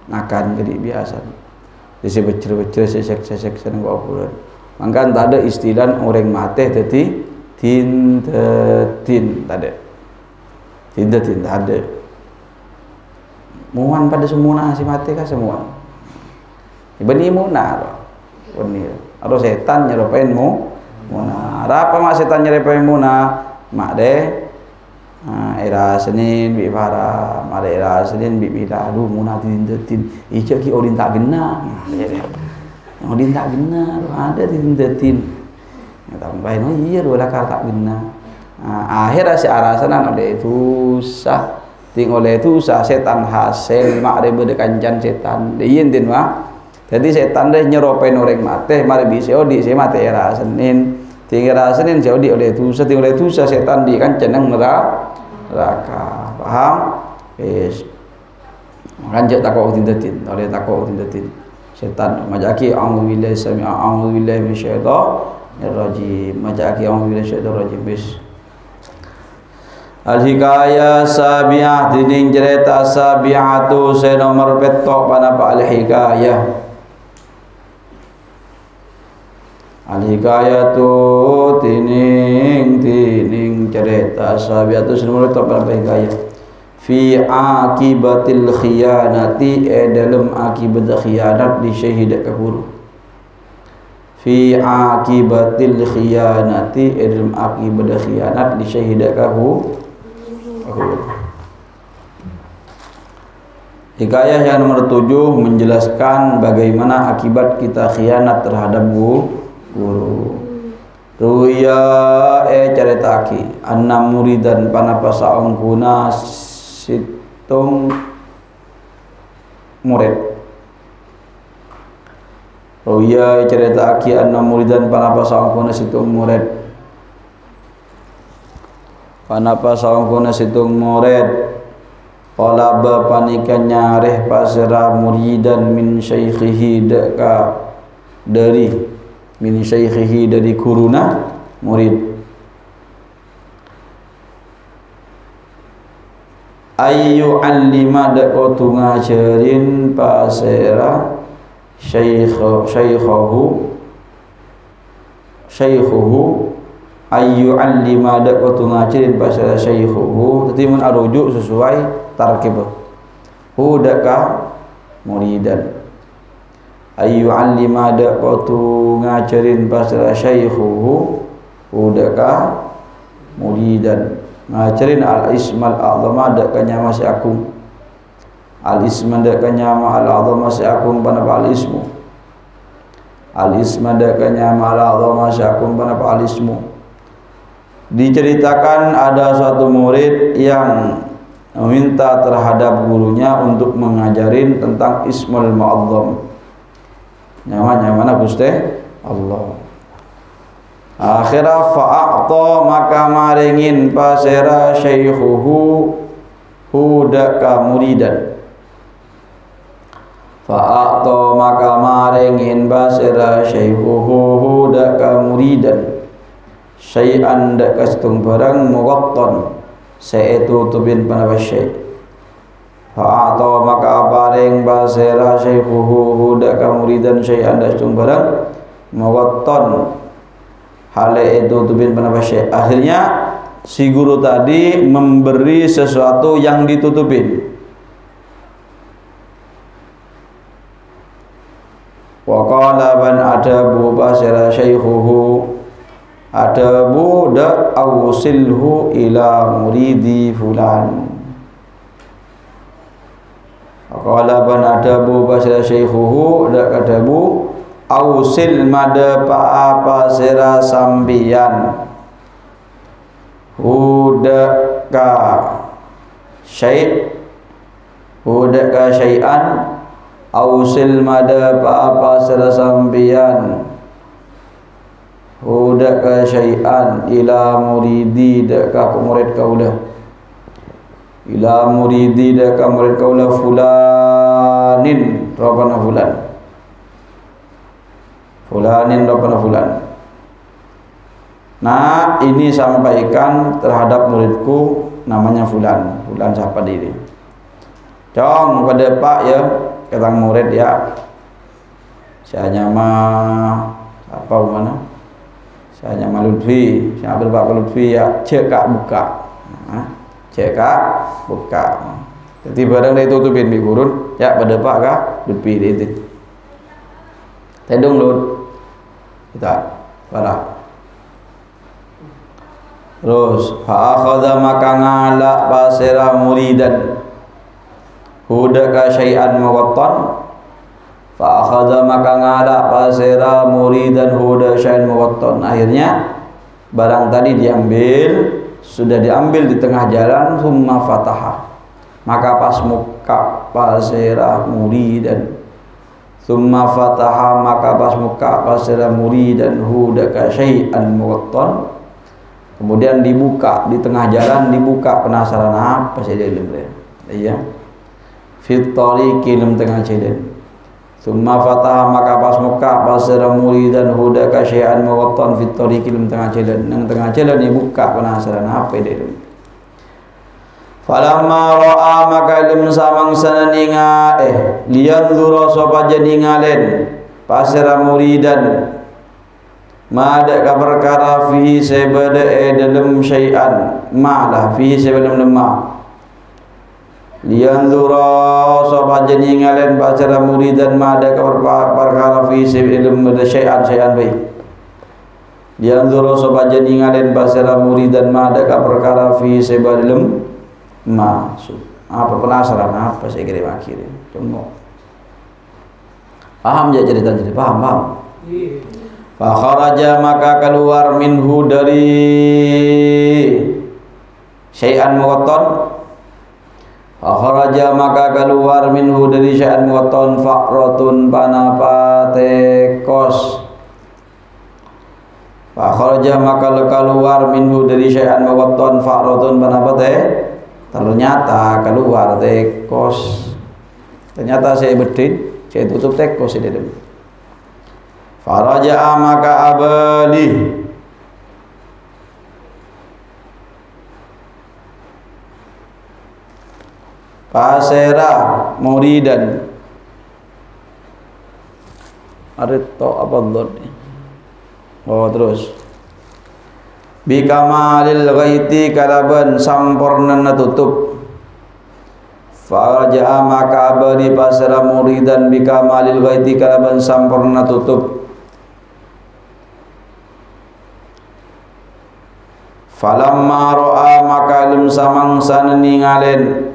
Makan kedik biasa. Jadi becer-becer sesek-sesek senang kau purna. Maka tak ada istilah orang mati jadi tintetin tak ada. Tintetin tak ada. Muan pada semua si mati kah semua. Bani munar. Bani. Ada setan nyerupain muna. Apa mak setan nyerupain muna? Mak deh. Era Senin bi para, mak deh era Senin bi bila. Aduh muna tintetin. Icak ki odin tak genah. Odin tak genah. Ada tintetin. Tambahin oh iya dua lakar tak genah. Akhirnya si arasanan oleh itu sah. Ting oleh itu sah setan hasil mak deh berdekancan setan. Dia tin mah. Jadi setan deh nyeropain orang mati, mari bisa odi saya mati era Senin. Tinggal Senin saya odi oleh itu sah. Ting oleh itu sah setan di kan cenang neraka. Paham? Yes. Kanjak takut tindatin, oleh takut tindatin. Setan majaki a'udzubillahi sami'a a'udzubillahi minasyaitonir rajim. Majaki a'udzubillahi minasyaitonir rajim. Bis. Al-hikayah sabi'ah dinding cerita sabi'atu saya nomor petok panapa al-hikayah. Al-hikayatu tining cerita sabi'atu saya nomor petok panapa hikayah. Fi akibatil khiyanati dalam akibat khianat di syahidat kabur. Fi akibatil khiyanati dalam akibat khianat di syahidat kabur. Hikayah yang nomor 7 menjelaskan bagaimana akibat kita khianat terhadap guru. Ruya caritaki anna muridan panapa saungkuna situng murid. Ruya caritaki anna muridan panapa saungkuna situng murid. Panapa saungkuna situng murid qalaba panikan nyareh pasra muridan min syaikhihi deka dari min syaikhihi dari kuruna murid ayu allima deko tungajarin pasera syaikhuhu ayu allima dak waktu ngajarin pasal syaikhuhu tadi mun arujuk sesuai tarkib hudaka muridan ayu allima dak waktu ngajarin pasal syaikhuhu hudaka muridan ngajarin al-ismal a'zama dak kanya masih agung al-isman dak kanya ma al-a'zama masih agung panapa al-ismu al-isman dak kanya ma al-a'zama masih agung panapa al-ismu. Diceritakan ada suatu murid yang meminta terhadap gurunya untuk mengajarin tentang ismul mu'azzam. Nyaman mana Gusti Allah. Akhirnya fa'a'ta maka maringin pasera syaikhuhu hudaka muridan. Fa'a'ta maka maringin pasera syaikhuhu hudaka muridan. Syai'an dak kastung barang muqattan saitu tubin panapa syai' fa'ata maka paring basera syaikhuhu dak muridan syai'an dak kastung barang muqattan hale itu tubin panapa syai'. Akhirnya si guru tadi memberi sesuatu yang ditutupin. Wa qala ban adabu basera syaikhuhu ada budak awsilhu ila muridi fulan. Qala ban adabu basira syaikhuhu dak adabu awsil mada apa sira sambian hudaka syai' hudaka syai'an ausil mada apa sira sampian hudaka syai'an ila muridi daka murid kaula, ila muridi daka murid kaula fulanin robana fulan, fulanin robana fulan. Nah, ini sampaikan terhadap muridku namanya fulan. Fulan siapa diri? Cong pada Pak ya, kata murid ya. Saya nama apa mana? Saya nama Lutfi. Saya ambil Pak Lutfi ya. Cek kak buka. Cek kak buka. Jadi barang dari tutupin di burun. Ya pada Pak kak Lutfi itu. Tendung Lut. Kita parah. Terus fa'akhadha maka ngalak pasira muridan hudaka syai'an muwattan, fa'akhadha maka ngalak pasira muridan hudaka syai'an muwattan. Akhirnya barang tadi diambil, sudah diambil di tengah jalan, summa fataha maka pas muka pasira muridan, summa fataha maka pas muka pasira muridan hudaka syai'an muwattan. Kemudian dibuka di tengah jalan, dibuka penasaran apa sih dia dalam iya fit tariqi dalam tengah jalan. Summa fataha maka pas muka basara muridan hudaka syai'an muwattan fit tariqi dalam tengah jalan. Nang tengah jalan dibuka penasaran apa dia dalam. Falamma ra'a maka lim samang sananinga liyanzura sapa jeningalen pasara muridan ma ada perkara fihi sebada dalam syai'an ma'lah fihi sebelum lemah liyanzura sapa jeningalen pasara muridan ma ada perkara fihi sebelum syai'an baik liyanzura sapa jeningalen pasara muridan ma ada perkara fihi sebelum masuk apa penasaran apa saya kirim akhirnya tunggu paham ya cerita jadi paham fa kharaja maka keluar minhu dari syai'an muwattan, fa kharaja maka keluar minhu dari syai'an muwattan faqratun panapa tekos, fa kharaja maka keluar minhu dari syai'an muwattan faqratun panapa ternyata keluar tekos, ternyata saya berdin saya tutup tekos ini dulu. Faraja'a maka abali pasera muridan arito apa dhot oh terus bikamalil ghaiti kalaban sampurna tutup. Faraja'a maka abali pasera muridan bikamalil ghaiti kalaban sampurna tutup. Falamma ra'a maka lim samangsa ningalen,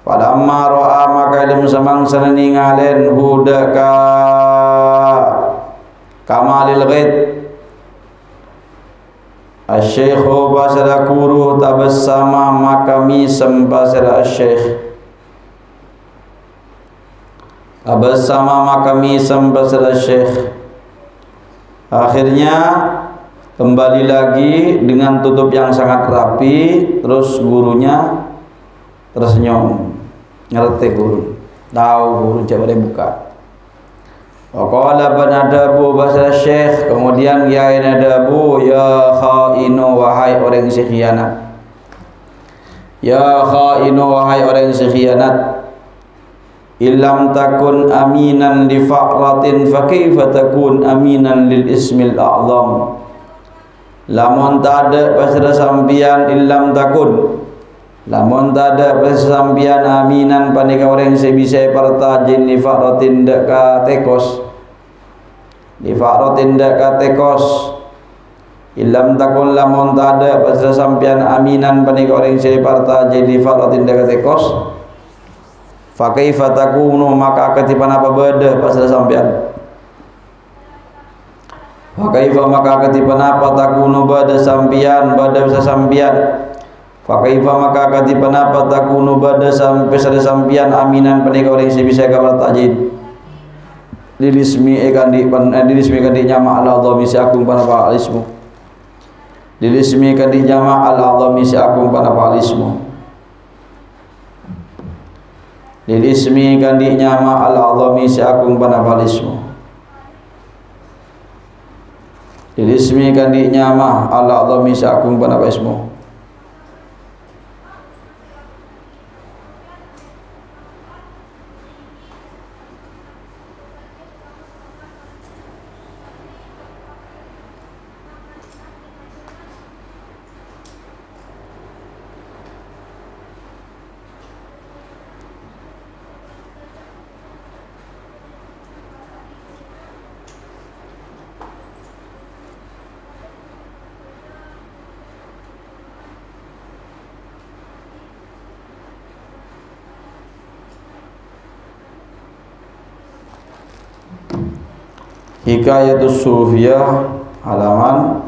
falamma ra'a maka lim samangsa ningalen hudaka kamalil ghaid asy-syaikhu basara guru tabassama maka misem basara asy-syaikh tabassama maka misem basara asy-syaikh. Akhirnya kembali lagi dengan tutup yang sangat rapi. Terus gurunya tersenyum, ngerti guru, tahu guru coba buka. Waqala banadabu bahasa syekh, kemudian ya nadabu ya khainu wahai orang yang khianat, ya khainu wahai orang yang khianat, illam takun aminan li fa'ratin fa kaifa takun aminan lil ismil a'zam. Lamun tak ada pasal sampian illam takun, lamun tak ada pasal sampian aminan panika orang sebisa partajin li fa'ratin dak ka tekos, li fa'ratin dak ka tekos. Illam takun lamun tak ada pasal sampian aminan panika orang sebisa partajin li fa'ratin dak ka tekos. Fa kaifa takunu maka ketipan apa beda pasal sampian. Wa kaifa maka ketipan apa takunu bada sampian bada bisa sampian Fa kaifa maka kati pendapat takunu bada sampai sada sampian aminan panika orang si bisa kabar tajid dilismi dilismi kandi nyama al azami si agung panapa alismu dilismi kandi nyama al azami si agung panapa alismu dilismi kandi nyama al azami si agung panapa alismu dilismi kandi nyama al azami si agung panapa ismu Hikayatus Sufiyah halaman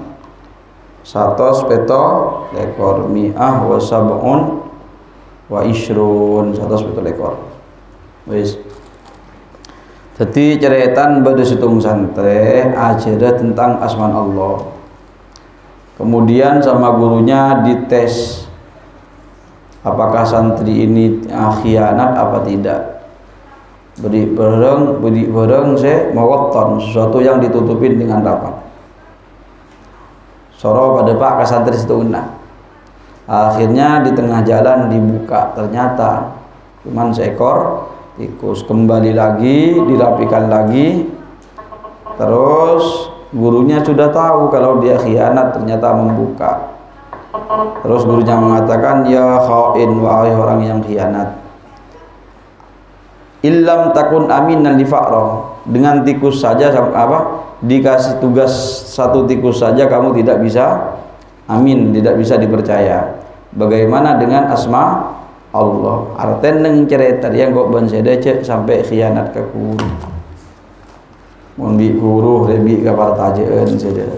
100 peto lekor mi'ah wa sab'un wa ishrun 100 peto lekor wis dadi ceretan pada situng santre ajaran tentang asman Allah. Kemudian sama gurunya dites apakah santri ini khianat apa tidak. Beri bareng saya mewotton sesuatu yang ditutupin dengan rapat. Soro pada pak ke santri situ kena. Akhirnya di tengah jalan dibuka, ternyata cuman seekor tikus. Kembali lagi, dirapikan lagi. Terus gurunya sudah tahu kalau dia khianat, ternyata membuka. Terus gurunya mengatakan, ya khain, wahai orang yang khianat, illam takun aminan li fa'rah, dengan tikus saja apa dikasih tugas satu tikus saja kamu tidak bisa amin, tidak bisa dipercaya. Bagaimana dengan asma Allah? Arten neng cerita yang kok ban seda cek sampai khianat ke guru. Mun bi guru rebi ka partajeun seda.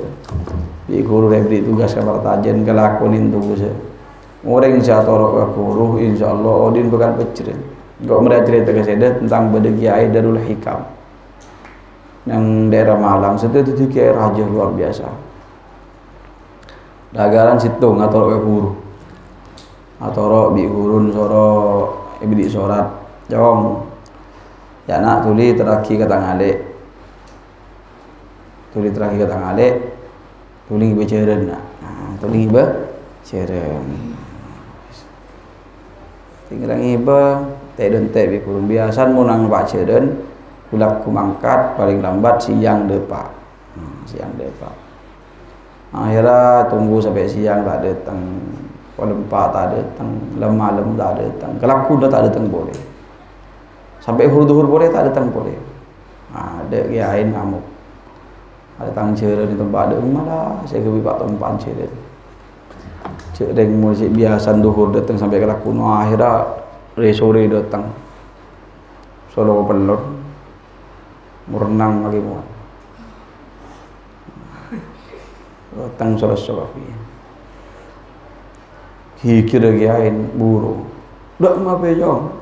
Bi guru rebi tugas ka partajeun kelakonin tugas. Orang insyaAllah ka guru insyaallah odin bukan peceren. Kok mereka cerita ke saya tentang Bada Kiai Darul Hikam yang daerah Malang. Itu Kiai raja luar biasa. Dagaran situ ngator ke guru, atau bi gurun soro ibdi sorat jong. Ya nak tuli teraki kata ngale, tuli teraki kata ngale, tuli beceren nak, tuli beceren. Tinggal ngiba. Teh dan teh bikurun biasan munang pak ceden kulak kumangkat paling lambat siang depak siang depak akhirnya tunggu sampai siang tak datang lempak tak datang malam tak datang kelaku dah tak datang boleh sampai hur-duhur boleh tak datang boleh ada kiain ngamuk ada tang ceden di tempat ada malah saya ke pak tempat ceden ceden musik biasa duhur datang sampai kelaku akhirnya sore datang solo pelor merenang lagi muat datang sore kira kiain buru dak mape jong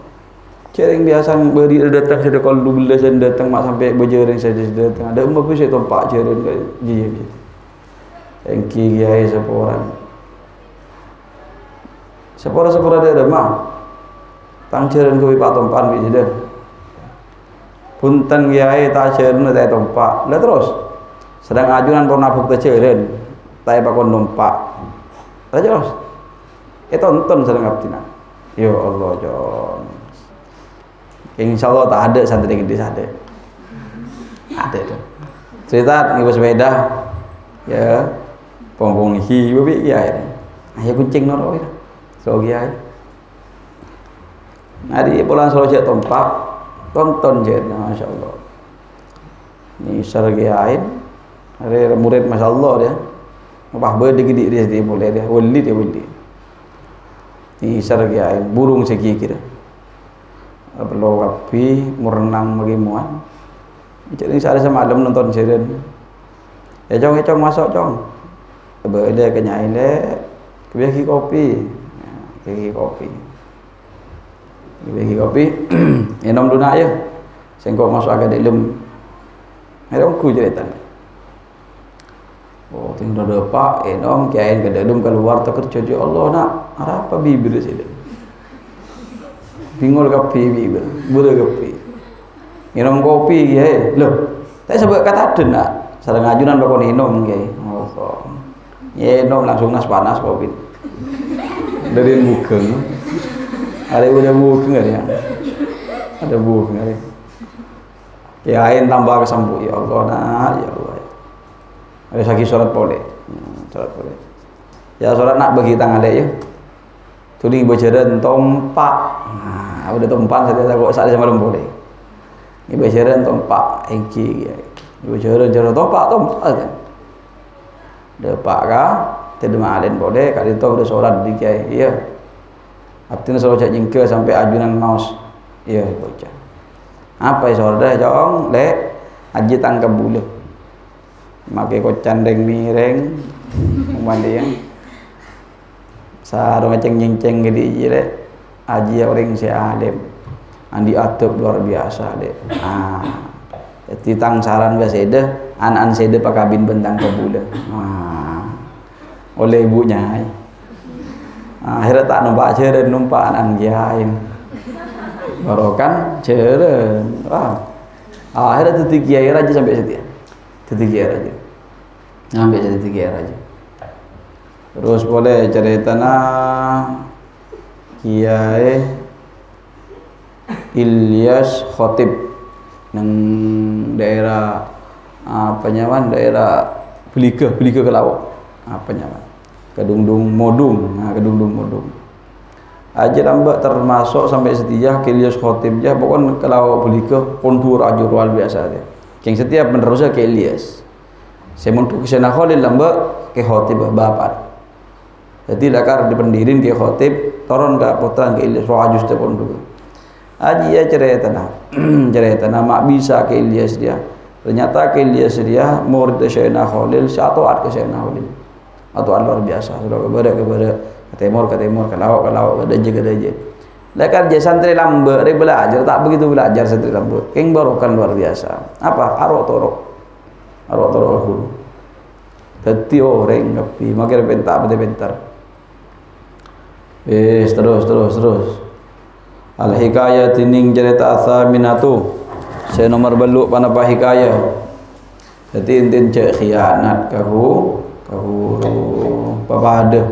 cereng biasa beri datang sudah kalau 12 datang mak sampai berjereng saja datang ada mape saya tompak cereng ke dia engki kiai sepora ada mah tang ceren ke pak tompan bi jeda punten kiai tak ceren teh tompak lah terus sedang ajunan pernah bukti ceren tai pakon tompak lah terus tonton sedang abdina ya Allah jon insyaallah tak ada santri gede ada itu cerita ngibu sepeda ya pompong hi babi kiai ayo kuncing noro so kiai Nadi pulang solo cek tompak tonton je, masya Allah. Ni sargiain, ada murid masya Allah dia, apa berdigidi dia boleh dia, wali dia wali. Ni sargiain burung segi kira, perlu kapi merenang bagi muan. Jadi saya sama Adam nonton seren. Cong masuk cong, berada kenyain le, kebiaki kopi. bagi kopi. Bagi kopi, minum dulu nak ya. Sengkok masuk agak dalam. Ada aku cerita. Oh, tinggal depak, minum, kain ke dalam keluar terkerja je Allah nak. Apa bibir sini? Bingung kopi bibir, boleh kopi. Minum kopi ya, loh. Tak sebab kata ada nak. Sarang ajunan bakal minum ya. Oh, ya minum langsung nas panas kopi. Dari bukan. Ada bukan ada yang. Ada bukan ada. Kiain tambah kesampu ya Allah nak ya Allah. Ada sakit sholat boleh. Sholat boleh. Ya sholat nak bagi tangan dia ya. Tuling berjalan tompak. Nah, udah tompak saja kok saat sama boleh. Ini berjalan tompak engki ya. Berjalan tompak kan. Depak kah? Tidak malen boleh. Kali itu udah sholat di kiai. Iya. Artinya selalu cak jingke sampai ajunan maus. Iya bocah. Apa ya saudara jong lek aji tangkap bulu. Makai kocan deng mireng mandi yang sarung ceng-ceng gede je aji orang si alim. Andi atop luar biasa deh. Titang saran biasa deh. An sede pakabin bentang ke bulu. Oleh ibunya. Akhirnya tak numpak ceren numpak anak jaim barokan ceren akhirnya titik kiai raja sampai setia titik kiai raja sampai titik kiai raja terus boleh cerita Kiai Ilyas Khotib nang daerah apa nyaman daerah Belika ke Lawak apa nyaman Kedungdung Modung, Kedungdung Modung. Aja lambat termasuk sampai setia Ilyas Khotib jah, pokoknya kalau Belika kontur aja luar biasa dia. Yang setiap menerusnya ke Ilyas. Saya untuk kesana Khalil lambat ke Khotib bapak. Jadi lakar dipendirin ke Khotib, turun ke putra ke Ilyas, roh ajus te kontur. Aji ya cerita mak bisa ke Ilyas dia. Ternyata ke Ilyas dia murid Sayyidina Khalil, satu ke Sayyidina Khalil. Atau luar biasa sudah kepada ke timur ke laut ke daje lekan je santri lambe dia belajar tak begitu belajar santri lambe keng barokan luar biasa apa arok torok hulu dadi orang ngapi makir bentar terus al hikayah tining cerita asaminatu saya nomor beluk panapa hikayah dadi intin cek khianat kahu papada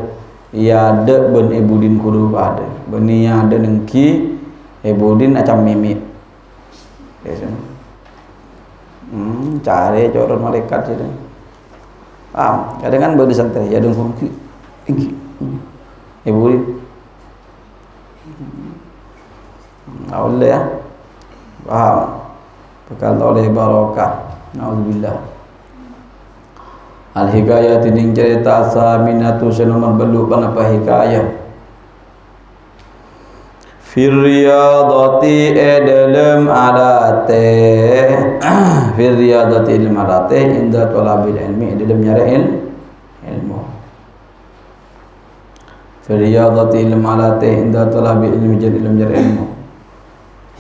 ia ada ben ibudin kudu pada beni ada nengki ibudin acam mimit cari coron malaikat sini kadang kan baru santai ya dong ingki ibudin oleh ya paham bekal oleh barokah naudzubillah. Al-hikayah tining cerita saminatu senomor beluk panapa hikayah Firriyadati dalam alate Firriyadati dalam alate inda talabil ilmi dalam nyari ilmu Firriyadati dalam alate inda talabil ilmi jadi dalam nyari ilmu.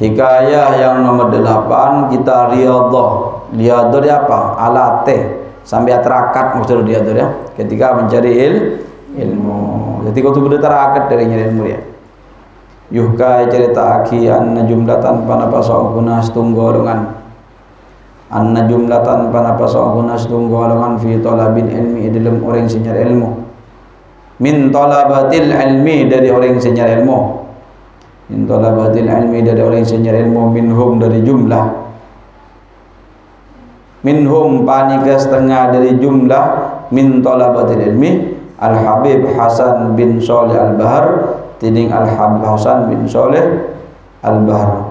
Hikayah yang nomor 8 kita riyadah dia apa? Alate sampai terakat maksud dia tu ya ketika mencari ilmu jadi kau tu terakat dari nyari ilmu ya yuhkai cerita aki anna jumlatan panapa sa'uguna setunggolongan anna jumlatan panapa sa'uguna setunggolongan fi talabil ilmi dalam orang yang nyari ilmu min talabatil ilmi dari orang yang nyari ilmu min talabatil ilmi dari orang yang nyari ilmu minhum dari jumlah minhum panika setengah dari jumlah min talabatil ilmi Al-Habib Hasan bin Shalih Al-Bahar tining Al-Habib Hasan bin Shalih Al-Bahar